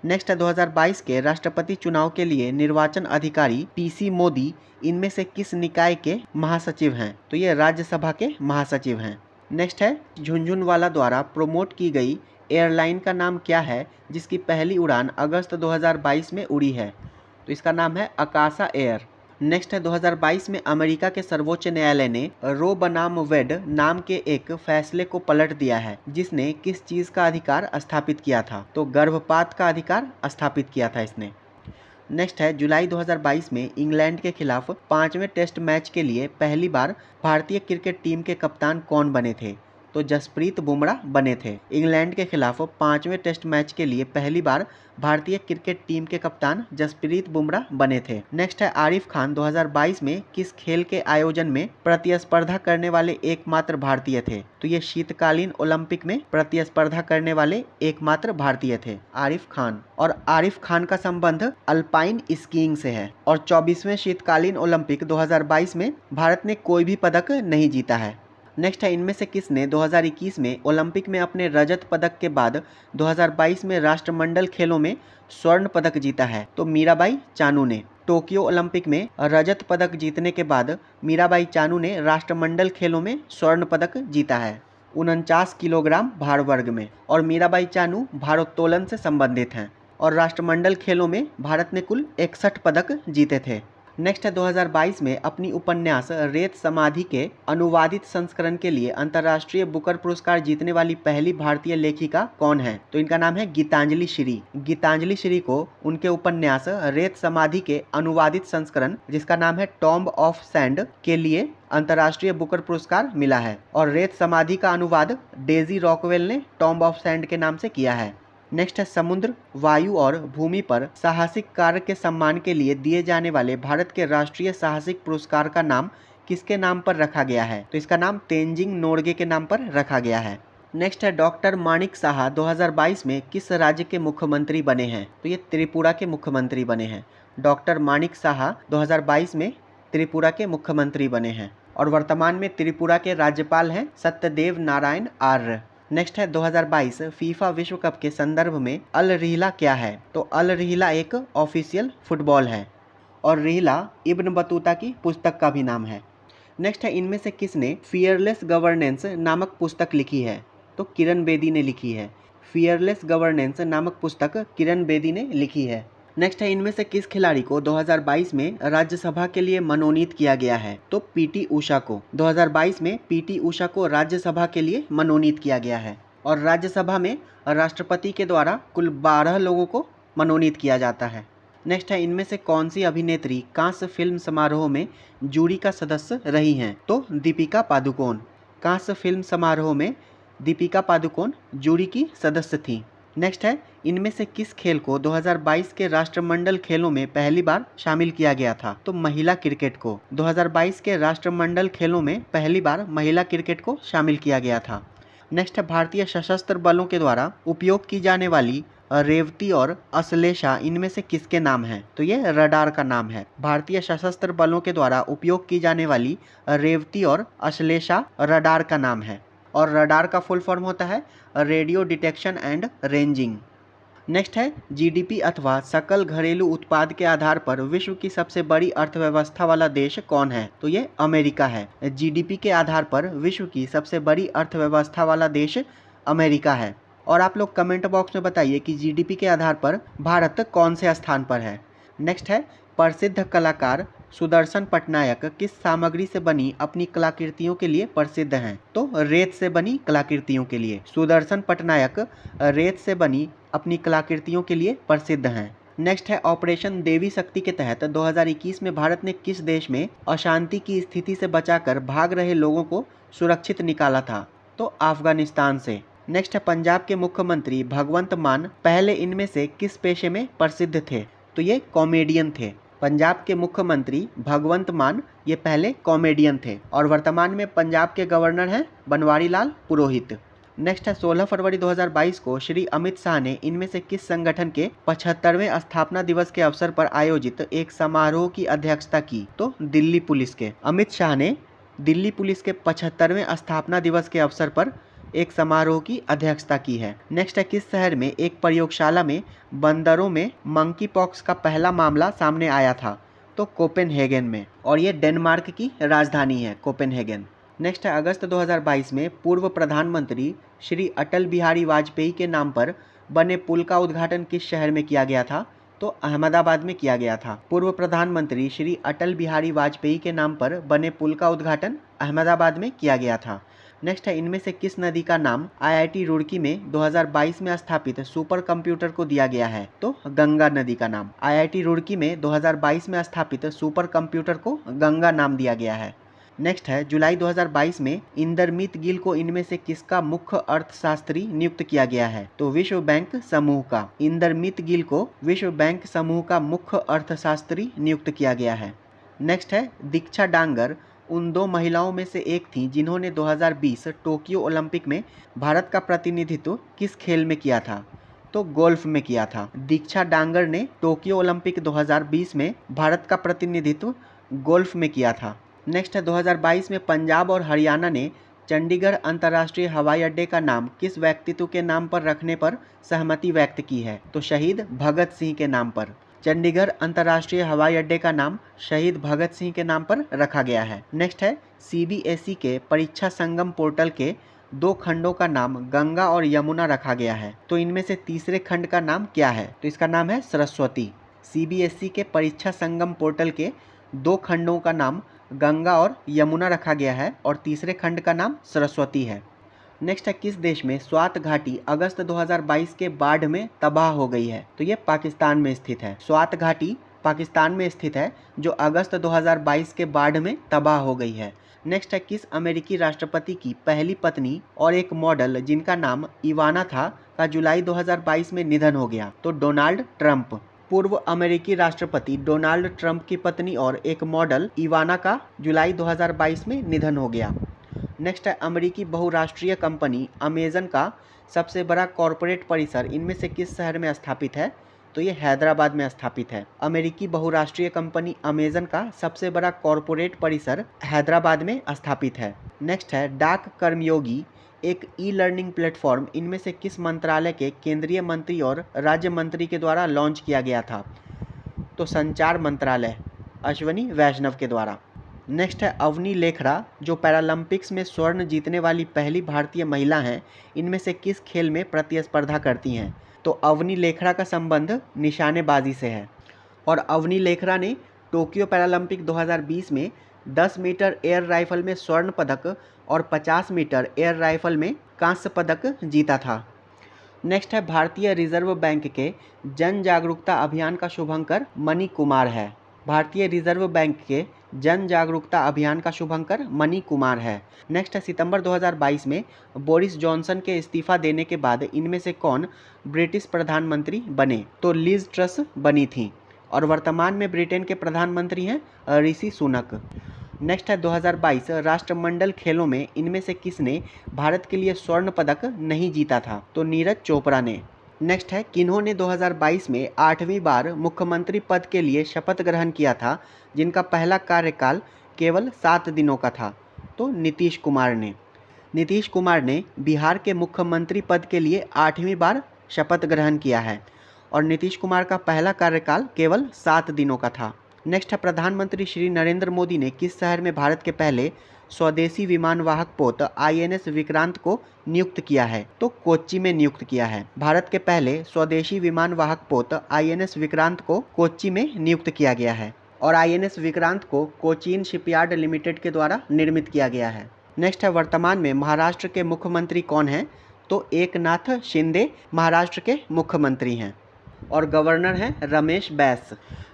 नेक्स्ट है 2022 के राष्ट्रपति चुनाव के लिए निर्वाचन अधिकारी पीसी मोदी इनमें से किस निकाय के महासचिव हैं? तो ये राज्यसभा के महासचिव हैं। नेक्स्ट है झुनझुनवाला द्वारा प्रमोट की गई एयरलाइन का नाम क्या है जिसकी पहली उड़ान अगस्त 2022 में उड़ी है? तो इसका नाम है अकाशा एयर। नेक्स्ट है 2022 में अमेरिका के सर्वोच्च न्यायालय ने रो बनाम वेड नाम के एक फैसले को पलट दिया है जिसने किस चीज का अधिकार स्थापित किया था? तो गर्भपात का अधिकार स्थापित किया था इसने। नेक्स्ट है जुलाई 2022 में इंग्लैंड के खिलाफ 5वें टेस्ट मैच के लिए पहली बार भारतीय क्रिकेट टीम के कप्तान कौन बने थे? तो जसप्रीत बुमराह बने थे। इंग्लैंड के खिलाफ 5वें टेस्ट मैच के लिए पहली बार भारतीय क्रिकेट टीम के कप्तान जसप्रीत बुमराह बने थे। नेक्स्ट है आरिफ खान 2022 में किस खेल के आयोजन में प्रतिस्पर्धा करने वाले एकमात्र भारतीय थे? तो ये शीतकालीन ओलंपिक में प्रतिस्पर्धा करने वाले एकमात्र भारतीय थे आरिफ खान। और आरिफ खान का संबंध अल्पाइन स्कीइंग से है और 24वें शीतकालीन ओलंपिक 2022 में भारत ने कोई भी पदक नहीं जीता है। नेक्स्ट है इनमें से किसने 2021 में ओलंपिक में अपने रजत पदक के बाद 2022 में राष्ट्रमंडल खेलों में स्वर्ण पदक जीता है? तो मीराबाई चानू ने। टोक्यो ओलंपिक में रजत पदक जीतने के बाद मीराबाई चानू ने राष्ट्रमंडल खेलों में स्वर्ण पदक जीता है 49 किलोग्राम भार वर्ग में। और मीराबाई चानू भारोत्तोलन से संबंधित हैं और राष्ट्रमंडल खेलों में भारत ने कुल 61 पदक जीते थे। नेक्स्ट है 2022 में अपनी उपन्यास रेत समाधि के अनुवादित संस्करण के लिए अंतर्राष्ट्रीय बुकर पुरस्कार जीतने वाली पहली भारतीय लेखिका कौन है? तो इनका नाम है गीतांजलि श्री। गीतांजलि श्री को उनके उपन्यास रेत समाधि के अनुवादित संस्करण जिसका नाम है टॉम्ब ऑफ सैंड के लिए अंतर्राष्ट्रीय बुकर पुरस्कार मिला है और रेत समाधि का अनुवाद डेजी रॉकवेल ने टॉम्ब ऑफ सैंड के नाम से किया है। नेक्स्ट है समुद्र, वायु और भूमि पर साहसिक कार्य के सम्मान के लिए दिए जाने वाले भारत के राष्ट्रीय साहसिक पुरस्कार का नाम किसके नाम पर रखा गया है? तो इसका नाम तेंजिंग नोर्गे के नाम पर रखा गया है। नेक्स्ट है डॉक्टर माणिक साहा 2022 में किस राज्य के मुख्यमंत्री बने हैं? तो ये त्रिपुरा के मुख्यमंत्री बने हैं। डॉक्टर माणिक साहा 2022 में त्रिपुरा के मुख्यमंत्री बने हैं और वर्तमान में त्रिपुरा के राज्यपाल हैं सत्यदेव नारायण आर्य। नेक्स्ट है 2022 फीफा विश्व कप के संदर्भ में अल रिहला क्या है? तो अल रिहला एक ऑफिशियल फुटबॉल है और रिहला इब्न बतूता की पुस्तक का भी नाम है। नेक्स्ट है इनमें से किसने फियरलेस गवर्नेंस नामक पुस्तक लिखी है? तो किरण बेदी ने लिखी है। फियरलेस गवर्नेंस नामक पुस्तक किरण बेदी ने लिखी है। नेक्स्ट है इनमें से किस खिलाड़ी को 2022 में राज्यसभा के लिए मनोनीत किया गया है? तो पीटी उषा को। 2022 में पीटी उषा को राज्यसभा के लिए मनोनीत किया गया है और राज्यसभा में राष्ट्रपति के द्वारा कुल 12 लोगों को मनोनीत किया जाता है। नेक्स्ट है इनमें से कौन सी अभिनेत्री कांस्य फिल्म समारोह में जूरी का सदस्य रही हैं? तो दीपिका पादुकोण। कांस्य फिल्म समारोह में दीपिका पादुकोण जूरी की सदस्य थी। नेक्स्ट है इनमें से किस खेल को 2022 के राष्ट्रमंडल खेलों में पहली बार शामिल किया गया था? तो महिला क्रिकेट को। 2022 के राष्ट्रमंडल खेलों में पहली बार महिला क्रिकेट को शामिल किया गया था। नेक्स्ट है भारतीय सशस्त्र बलों के द्वारा उपयोग की जाने वाली रेवती और अश्लेषा इनमें से किसके नाम है? तो ये रडार का नाम है। भारतीय सशस्त्र बलों के द्वारा उपयोग की जाने वाली रेवती और अश्लेषा रडार का नाम है और रडार का फुल फॉर्म होता है radio detection and ranging. Next है जीडीपी अथवा सकल घरेलू उत्पाद के आधार पर विश्व की सबसे बड़ी अर्थव्यवस्था वाला देश कौन है? तो ये अमेरिका है। जीडीपी के आधार पर विश्व की सबसे बड़ी अर्थव्यवस्था वाला देश अमेरिका है। और आप लोग कमेंट बॉक्स में बताइए कि जीडीपी के आधार पर भारत कौन से स्थान पर है। नेक्स्ट है, प्रसिद्ध कलाकार सुदर्शन पटनायक किस सामग्री से बनी अपनी कलाकृतियों के लिए प्रसिद्ध हैं? तो रेत से बनी कलाकृतियों के लिए सुदर्शन पटनायक रेत से बनी अपनी कलाकृतियों के लिए प्रसिद्ध हैं। नेक्स्ट है, ऑपरेशन देवी शक्ति के तहत 2021 में भारत ने किस देश में अशांति की स्थिति से बचाकर भाग रहे लोगों को सुरक्षित निकाला था? तो अफगानिस्तान से। नेक्स्ट है, पंजाब के मुख्यमंत्री भगवंत मान पहले इनमें से किस पेशे में प्रसिद्ध थे? तो ये कॉमेडियन थे। पंजाब के मुख्यमंत्री भगवंत मान ये पहले कॉमेडियन थे और वर्तमान में पंजाब के गवर्नर हैं बनवारी लाल पुरोहित। नेक्स्ट है, 16 फरवरी 2022 को श्री अमित शाह ने इनमें से किस संगठन के 75वें स्थापना दिवस के अवसर पर आयोजित एक समारोह की अध्यक्षता की? तो दिल्ली पुलिस के। अमित शाह ने दिल्ली पुलिस के 75वें स्थापना दिवस के अवसर पर एक समारोह की अध्यक्षता की है। नेक्स्ट है, किस शहर में एक प्रयोगशाला में बंदरों में मंकी पॉक्स का पहला मामला सामने आया था? तो कोपेनहेगन में, और ये डेनमार्क की राजधानी है कोपेनहेगन। नेक्स्ट है, अगस्त 2022 में पूर्व प्रधानमंत्री श्री अटल बिहारी वाजपेयी के नाम पर बने पुल का उद्घाटन किस शहर में किया गया था? तो अहमदाबाद में किया गया था। पूर्व प्रधानमंत्री श्री अटल बिहारी वाजपेयी के नाम पर बने पुल का उद्घाटन अहमदाबाद में किया गया था। नेक्स्ट है, इनमें से किस नदी का नाम आईआईटी रुड़की में 2022 में स्थापित सुपर कंप्यूटर को दिया गया है? तो गंगा नदी का नाम। आईआईटी रुड़की में 2022 में स्थापित सुपर कंप्यूटर को गंगा नाम दिया गया है। नेक्स्ट है, जुलाई 2022 में इंदरमीत गिल को इनमें से किसका मुख्य अर्थशास्त्री नियुक्त किया गया है? तो विश्व बैंक समूह का। इंदरमीत गिल को विश्व बैंक समूह का मुख्य अर्थशास्त्री नियुक्त किया गया है। नेक्स्ट है, दीक्षा डांगर उन दो महिलाओं में से एक थी जिन्होंने 2020 टोक्यो ओलंपिक में भारत का प्रतिनिधित्व किस खेल में किया था? तो गोल्फ में किया था। दीक्षा डांगर ने टोक्यो ओलंपिक 2020 में भारत का प्रतिनिधित्व गोल्फ में किया था। नेक्स्ट है, 2022 में पंजाब और हरियाणा ने चंडीगढ़ अंतर्राष्ट्रीय हवाई अड्डे का नाम किस व्यक्तित्व के नाम पर रखने पर सहमति व्यक्त की है? तो शहीद भगत सिंह के नाम पर। चंडीगढ़ अंतर्राष्ट्रीय हवाई अड्डे का नाम शहीद भगत सिंह के नाम पर रखा गया है। नेक्स्ट है, सीबीएसई के परीक्षा संगम पोर्टल के 2 खंडों का नाम गंगा और यमुना रखा गया है। तो इनमें से तीसरे खंड का नाम क्या है? तो इसका नाम है सरस्वती। सीबीएसई के परीक्षा संगम पोर्टल के 2 खंडों का नाम गंगा और यमुना रखा गया है और तीसरे खंड का नाम सरस्वती है। नेक्स्ट है, किस देश में स्वात घाटी अगस्त 2022 के बाढ़ में तबाह हो गई है? तो ये पाकिस्तान में स्थित है। स्वात घाटी पाकिस्तान में स्थित है जो अगस्त 2022 के बाढ़ में तबाह हो गई है। नेक्स्ट है, किस अमेरिकी राष्ट्रपति की पहली पत्नी और एक मॉडल जिनका नाम इवाना था का जुलाई 2022 में निधन हो गया? तो डोनाल्ड ट्रंप। पूर्व अमेरिकी राष्ट्रपति डोनाल्ड ट्रंप की पत्नी और एक मॉडल इवाना का जुलाई 2022 में निधन हो गया। नेक्स्ट है, अमेरिकी बहुराष्ट्रीय कंपनी अमेजन का सबसे बड़ा कॉरपोरेट परिसर इनमें से किस शहर में स्थापित है? तो ये हैदराबाद में स्थापित है। अमेरिकी बहुराष्ट्रीय कंपनी अमेजन का सबसे बड़ा कॉरपोरेट परिसर हैदराबाद में स्थापित है। नेक्स्ट है, डाक कर्मयोगी एक ई लर्निंग प्लेटफॉर्म इनमें से किस मंत्रालय के केंद्रीय मंत्री और राज्य मंत्री के द्वारा लॉन्च किया गया था? तो संचार मंत्रालय अश्विनी वैष्णव के द्वारा। नेक्स्ट है, अवनी लेखरा जो पैरालंपिक्स में स्वर्ण जीतने वाली पहली भारतीय महिला हैं इनमें से किस खेल में प्रतिस्पर्धा करती हैं? तो अवनी लेखरा का संबंध निशानेबाजी से है और अवनी लेखरा ने टोक्यो पैरालंपिक 2020 में 10 मीटर एयर राइफल में स्वर्ण पदक और 50 मीटर एयर राइफल में कांस्य पदक जीता था। नेक्स्ट है, भारतीय रिजर्व बैंक के जन जागरूकता अभियान का शुभंकर मणि कुमार है। भारतीय रिजर्व बैंक के जन जागरूकता अभियान का शुभंकर मणि कुमार है। नेक्स्ट है, सितंबर 2022 में बोरिस जॉनसन के इस्तीफा देने के बाद इनमें से कौन ब्रिटिश प्रधानमंत्री बने? तो लिज ट्रस बनी थी और वर्तमान में ब्रिटेन के प्रधानमंत्री हैं ऋषि सुनक। नेक्स्ट है, 2022 राष्ट्रमंडल खेलों में इनमें से किसने भारत के लिए स्वर्ण पदक नहीं जीता था? तो नीरज चोपड़ा ने। नेक्स्ट है, किन्होंने 2022 में 8वीं बार मुख्यमंत्री पद के लिए शपथ ग्रहण किया था जिनका पहला कार्यकाल केवल 7 दिनों का था? तो नीतीश कुमार ने। नीतीश कुमार ने बिहार के मुख्यमंत्री पद के लिए 8वीं बार शपथ ग्रहण किया है और नीतीश कुमार का पहला कार्यकाल केवल 7 दिनों का था। नेक्स्ट है, प्रधानमंत्री श्री नरेंद्र मोदी ने किस शहर में भारत के पहले स्वदेशी विमान वाहक पोत INS विक्रांत को नियुक्त किया है? तो कोच्चि में नियुक्त किया है। भारत के पहले स्वदेशी विमान वाहक पोत INS विक्रांत को कोच्चि में नियुक्त किया गया है और INS विक्रांत को कोचीन शिपयार्ड लिमिटेड के द्वारा निर्मित किया गया है। नेक्स्ट है, वर्तमान में महाराष्ट्र के मुख्यमंत्री कौन हैं? तो एकनाथ शिंदे महाराष्ट्र के मुख्यमंत्री हैं और गवर्नर हैं रमेश बैस।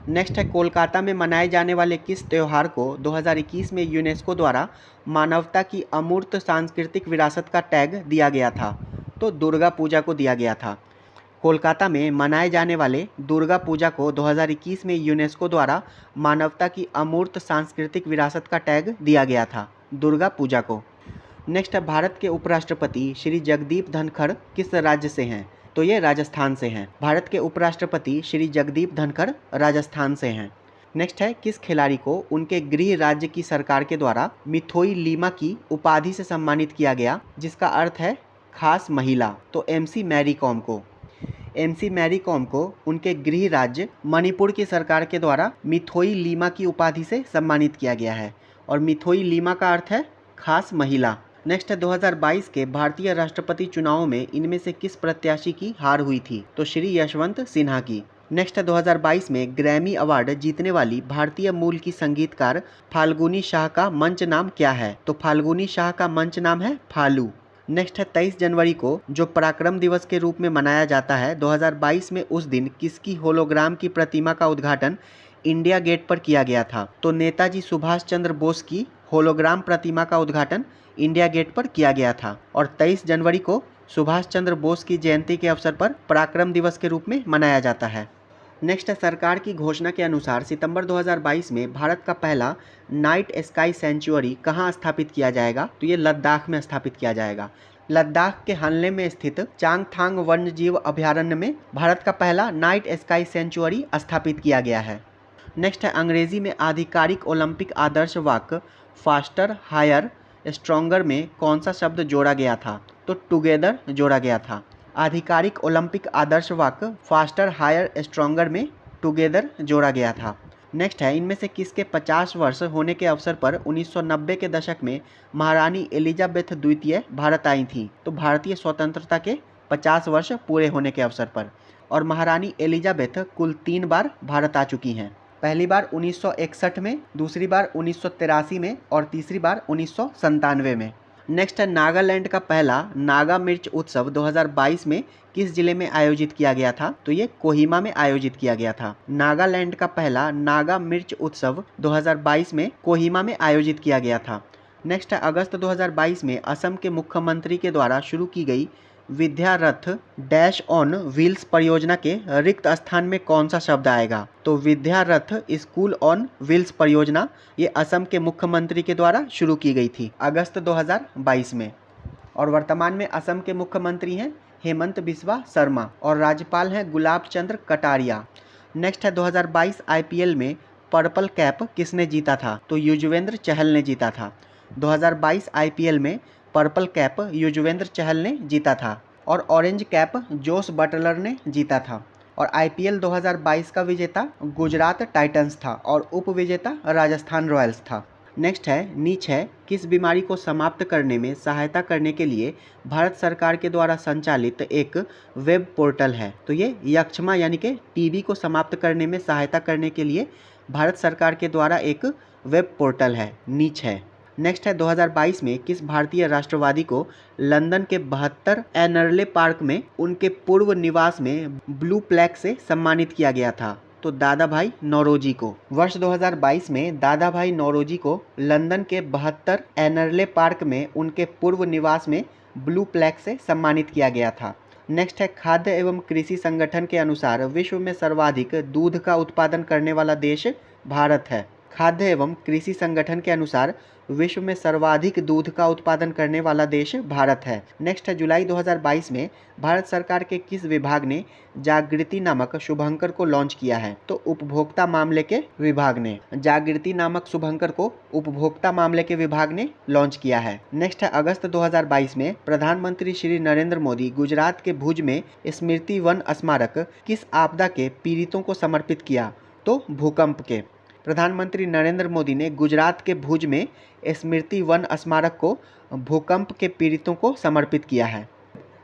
नेक्स्ट है, कोलकाता में मनाए जाने वाले किस त्यौहार को 2021 में यूनेस्को द्वारा मानवता की अमूर्त सांस्कृतिक विरासत का टैग दिया गया था? तो दुर्गा पूजा को दिया गया था। कोलकाता में मनाए जाने वाले दुर्गा पूजा को 2021 में यूनेस्को द्वारा मानवता की अमूर्त सांस्कृतिक विरासत का टैग दिया गया था, दुर्गा पूजा को। नेक्स्ट है, भारत के उपराष्ट्रपति श्री जगदीप धनखड़ किस राज्य से हैं? तो ये राजस्थान से हैं। भारत के उपराष्ट्रपति श्री जगदीप धनखड़ राजस्थान से हैं। नेक्स्ट है, किस खिलाड़ी को उनके गृह राज्य की सरकार के द्वारा मिथोई लीमा की उपाधि से सम्मानित किया गया, जिसका अर्थ है खास महिला? तो MC मैरी कॉम को। MC मैरी कॉम को उनके गृह राज्य मणिपुर की सरकार के द्वारा मिथोई लीमा की उपाधि से सम्मानित किया गया है और मिथोई लीमा का अर्थ है खास महिला। नेक्स्ट है, 2022 के भारतीय राष्ट्रपति चुनावों में इनमें से किस प्रत्याशी की हार हुई थी? तो श्री यशवंत सिन्हा की। नेक्स्ट है, 2022 में ग्रैमी अवार्ड जीतने वाली भारतीय मूल की संगीतकार फाल्गुनी शाह का मंच नाम क्या है? तो फाल्गुनी शाह का मंच नाम है फालू। नेक्स्ट है, 23 जनवरी को जो पराक्रम दिवस के रूप में मनाया जाता है, 2022 में उस दिन किसकी होलोग्राम की प्रतिमा का उद्घाटन इंडिया गेट पर किया गया था? तो नेताजी सुभाष चंद्र बोस की होलोग्राम प्रतिमा का उद्घाटन इंडिया गेट पर किया गया था और 23 जनवरी को सुभाष चंद्र बोस की जयंती के अवसर पर पराक्रम दिवस के रूप में मनाया जाता है। नेक्स्ट है, सरकार की घोषणा के अनुसार सितंबर 2022 में भारत का पहला नाइट स्काई सेंचुरी कहाँ स्थापित किया जाएगा? तो ये लद्दाख में स्थापित किया जाएगा। लद्दाख के हनले में स्थित चांगथांग वन्यजीव अभयारण्य में भारत का पहला नाइट स्काई सेंचुरी स्थापित किया गया है। नेक्स्ट है, अंग्रेजी में आधिकारिक ओलंपिक आदर्श वाक्य फास्टर हायर स्ट्रॉन्गर में कौन सा शब्द जोड़ा गया था? तो टुगेदर जोड़ा गया था। आधिकारिक ओलंपिक आदर्श वाक्य फास्टर हायर स्ट्रॉन्गर में टुगेदर जोड़ा गया था। नेक्स्ट है, इनमें से किसके 50 वर्ष होने के अवसर पर 1990 के दशक में महारानी एलिजाबेथ द्वितीय भारत आई थी? तो भारतीय स्वतंत्रता के 50 वर्ष पूरे होने के अवसर पर। और महारानी एलिजाबेथ कुल 3 बार भारत आ चुकी हैं। पहली बार 1961 में, दूसरी बार 1983 में और तीसरी बार 1997 में। नेक्स्ट है, नागालैंड का पहला नागा मिर्च उत्सव 2022 में किस जिले में आयोजित किया गया था? तो ये कोहिमा में आयोजित किया गया था। नागालैंड का पहला नागा मिर्च उत्सव 2022 में कोहिमा में आयोजित किया गया था। नेक्स्ट है, अगस्त 2022 में असम के मुख्यमंत्री के द्वारा शुरू की गई विद्या रथ डैश ऑन व्हील्स परियोजना के रिक्त स्थान में कौन सा शब्द आएगा? तो विद्या रथ स्कूल ऑन व्हील्स परियोजना ये असम के मुख्यमंत्री के द्वारा शुरू की गई थी अगस्त 2022 में और वर्तमान में असम के मुख्यमंत्री हैं हेमंत बिस्वा शर्मा और राज्यपाल हैं गुलाब चंद्र कटारिया। नेक्स्ट है, 2022 IPL में पर्पल कैप किसने जीता था? तो युजवेंद्र चहल ने जीता था। 2022 IPL में पर्पल कैप युजवेंद्र चहल ने जीता था और ऑरेंज कैप जोस बटलर ने जीता था। और IPL 2022 का विजेता गुजरात टाइटंस था और उप विजेता राजस्थान रॉयल्स था। नेक्स्ट है, नीच है, किस बीमारी को समाप्त करने में सहायता करने के लिए भारत सरकार के द्वारा संचालित एक वेब पोर्टल है? तो ये यक्ष्मा यानी कि TB को समाप्त करने में सहायता करने के लिए भारत सरकार के द्वारा एक वेब पोर्टल है, नीच है। नेक्स्ट है, 2022 में किस भारतीय राष्ट्रवादी को लंदन के 72 एनर्ले पार्क में उनके पूर्व निवास में ब्लू प्लेक से सम्मानित किया गया था? तो दादा भाई नौरोजी को। वर्ष 2022 में दादा भाई नौरोजी को लंदन के 72 एनर्ले पार्क में उनके पूर्व निवास में ब्लू प्लेक से सम्मानित किया गया था। नेक्स्ट है, खाद्य एवं कृषि संगठन के अनुसार विश्व में सर्वाधिक दूध का उत्पादन करने वाला देश भारत है। खाद्य एवं कृषि संगठन के अनुसार विश्व में सर्वाधिक दूध का उत्पादन करने वाला देश भारत है। नेक्स्ट है, जुलाई 2022 में भारत सरकार के किस विभाग ने जागृति नामक शुभंकर को लॉन्च किया है? तो उपभोक्ता मामले के विभाग ने जागृति नामक शुभंकर को उपभोक्ता मामले के विभाग ने लॉन्च किया है। नेक्स्ट है, अगस्त 2022 में प्रधानमंत्री श्री नरेंद्र मोदी गुजरात के भुज में स्मृति वन स्मारक किस आपदा के पीड़ितों को समर्पित किया? तो भूकंप के। प्रधानमंत्री नरेंद्र मोदी ने गुजरात के भुज में स्मृति वन स्मारक को भूकंप के पीड़ितों को समर्पित किया है।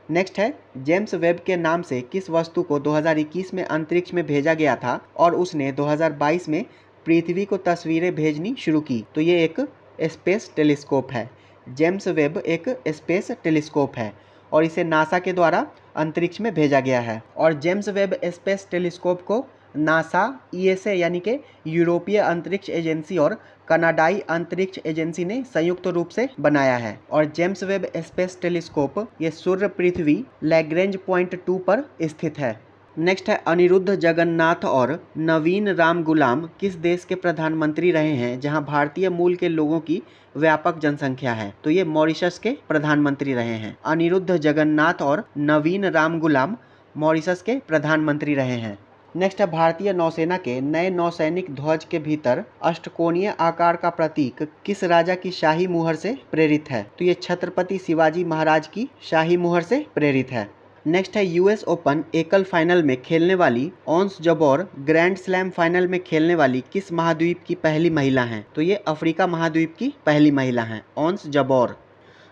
नेक्स्ट है, जेम्स वेब के नाम से किस वस्तु को 2021 में अंतरिक्ष में भेजा गया था और उसने 2022 में पृथ्वी को तस्वीरें भेजनी शुरू की? तो ये एक स्पेस टेलीस्कोप है। जेम्स वेब एक स्पेस टेलीस्कोप है और इसे नासा के द्वारा अंतरिक्ष में भेजा गया है। और जेम्स वेब स्पेस टेलीस्कोप को नासा, ईएसए यानी कि यूरोपीय अंतरिक्ष एजेंसी और कनाडाई अंतरिक्ष एजेंसी ने संयुक्त रूप से बनाया है। और जेम्स वेब स्पेस टेलीस्कोप ये सूर्य पृथ्वी लैग्रेंज पॉइंट 2 पर स्थित है। नेक्स्ट है, अनिरुद्ध जगन्नाथ और नवीन राम गुलाम किस देश के प्रधानमंत्री रहे हैं जहां भारतीय मूल के लोगों की व्यापक जनसंख्या है? तो ये मॉरिशस के प्रधानमंत्री रहे हैं। अनिरुद्ध जगन्नाथ और नवीन राम गुलाम मॉरिशस के प्रधानमंत्री रहे हैं। नेक्स्ट है, भारतीय नौसेना के नए नौसैनिक ध्वज के भीतर अष्टकोणीय आकार का प्रतीक किस राजा की शाही मुहर से प्रेरित है? तो ये छत्रपति शिवाजी महाराज की शाही मुहर से प्रेरित है। नेक्स्ट है, यूएस ओपन एकल फाइनल में खेलने वाली ऑन्स जबौर ग्रैंड स्लैम फाइनल में खेलने वाली किस महाद्वीप की पहली महिला हैं? तो ये अफ्रीका महाद्वीप की पहली महिला हैं, ऑन्स जबौर।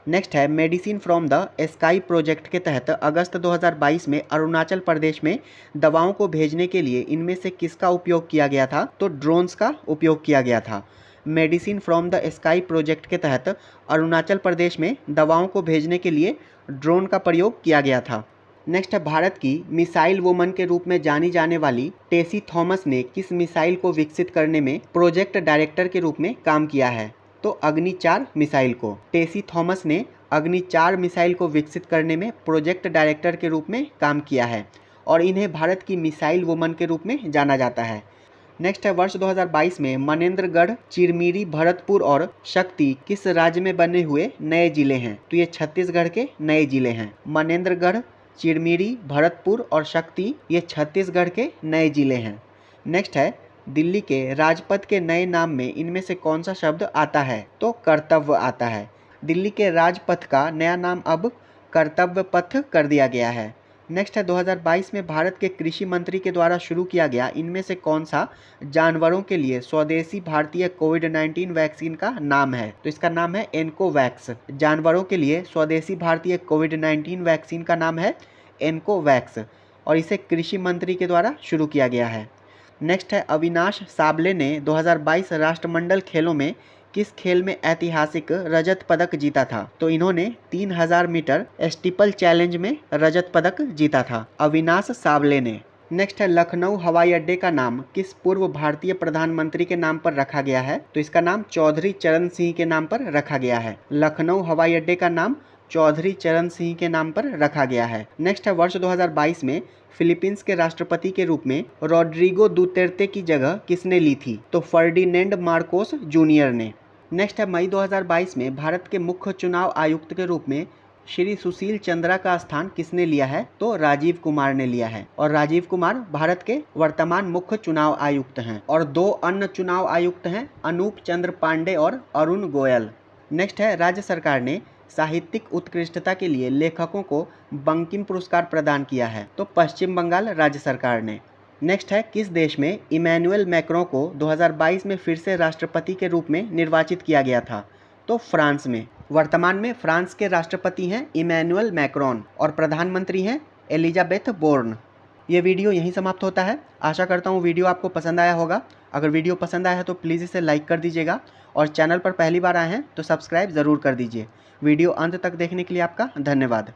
नेक्स्ट है, medicine from the sky project के तहत अगस्त 2022 में अरुणाचल प्रदेश में दवाओं को भेजने के लिए इनमें से किसका उपयोग किया गया था? तो ड्रोन्स का उपयोग किया गया था। Medicine from the sky project के तहत अरुणाचल प्रदेश में दवाओं को भेजने के लिए ड्रोन का प्रयोग किया गया था। नेक्स्ट है, भारत की मिसाइल वुमन के रूप में जानी जाने वाली टेसी थॉमस ने किस मिसाइल को विकसित करने में प्रोजेक्ट डायरेक्टर के रूप में काम किया है? तो अग्नि 4 मिसाइल को। टेसी थॉमस ने अग्नि 4 मिसाइल को विकसित करने में प्रोजेक्ट डायरेक्टर के रूप में काम किया है और इन्हें भारत की मिसाइल वुमन के रूप में जाना जाता है। नेक्स्ट है, वर्ष 2022 में मनेंद्रगढ़, चिरमिरी, भरतपुर और शक्ति किस राज्य में बने हुए नए जिले हैं? तो ये छत्तीसगढ़ के नए जिले हैं। मनेंद्रगढ़, चिरमिरी, भरतपुर और शक्ति ये छत्तीसगढ़ के नए जिले हैं। नेक्स्ट है, दिल्ली के राजपथ के नए नाम में इनमें से कौन सा शब्द आता है? तो कर्तव्य आता है। दिल्ली के राजपथ का नया नाम अब कर्तव्य पथ कर दिया गया है। नेक्स्ट है, 2022 में भारत के कृषि मंत्री के द्वारा शुरू किया गया इनमें से कौन सा जानवरों के लिए स्वदेशी भारतीय कोविड-19 वैक्सीन का नाम है? तो इसका नाम है एनकोवैक्स। जानवरों के लिए स्वदेशी भारतीय कोविड-19 वैक्सीन का नाम है एनकोवैक्स और इसे कृषि मंत्री के द्वारा शुरू किया गया है। नेक्स्ट है, अविनाश साबले ने 2022 राष्ट्रमंडल खेलों में किस खेल में ऐतिहासिक रजत पदक जीता था? तो इन्होंने 3000 मीटर स्टीपल चैलेंज में रजत पदक जीता था, अविनाश साबले ने। नेक्स्ट है, लखनऊ हवाई अड्डे का नाम किस पूर्व भारतीय प्रधानमंत्री के नाम पर रखा गया है? तो इसका नाम चौधरी चरण सिंह के नाम पर रखा गया है। लखनऊ हवाई अड्डे का नाम चौधरी चरण सिंह के नाम पर रखा गया है। नेक्स्ट है, वर्ष 2022 में फिलीपींस के राष्ट्रपति के रूप में रोड्रिगो दुतेर्ते की जगह किसने ली थी? तो फर्डिनेंड मार्कोस जूनियर ने। नेक्स्ट है, मई 2022 में भारत के मुख्य चुनाव आयुक्त के रूप में श्री सुशील चंद्रा का स्थान किसने लिया है? तो राजीव कुमार ने लिया है और राजीव कुमार भारत के वर्तमान मुख्य चुनाव आयुक्त हैं। और 2 अन्य चुनाव आयुक्त हैं, अनूप चंद्र पांडे और अरुण गोयल। नेक्स्ट है, राज्य सरकार ने साहित्यिक उत्कृष्टता के लिए लेखकों को बंकिम पुरस्कार प्रदान किया है। तो पश्चिम बंगाल राज्य सरकार ने। नेक्स्ट है, किस देश में इमैनुअल मैक्रों को 2022 में फिर से राष्ट्रपति के रूप में निर्वाचित किया गया था? तो फ्रांस में। वर्तमान में फ्रांस के राष्ट्रपति हैं इमैनुअल मैक्रोन और प्रधानमंत्री हैं एलिजाबेथ बोर्न। ये वीडियो यहीं समाप्त होता है। आशा करता हूँ वीडियो आपको पसंद आया होगा। अगर वीडियो पसंद आया है तो प्लीज़ इसे लाइक कर दीजिएगा और चैनल पर पहली बार आए हैं तो सब्सक्राइब ज़रूर कर दीजिए। वीडियो अंत तक देखने के लिए आपका धन्यवाद।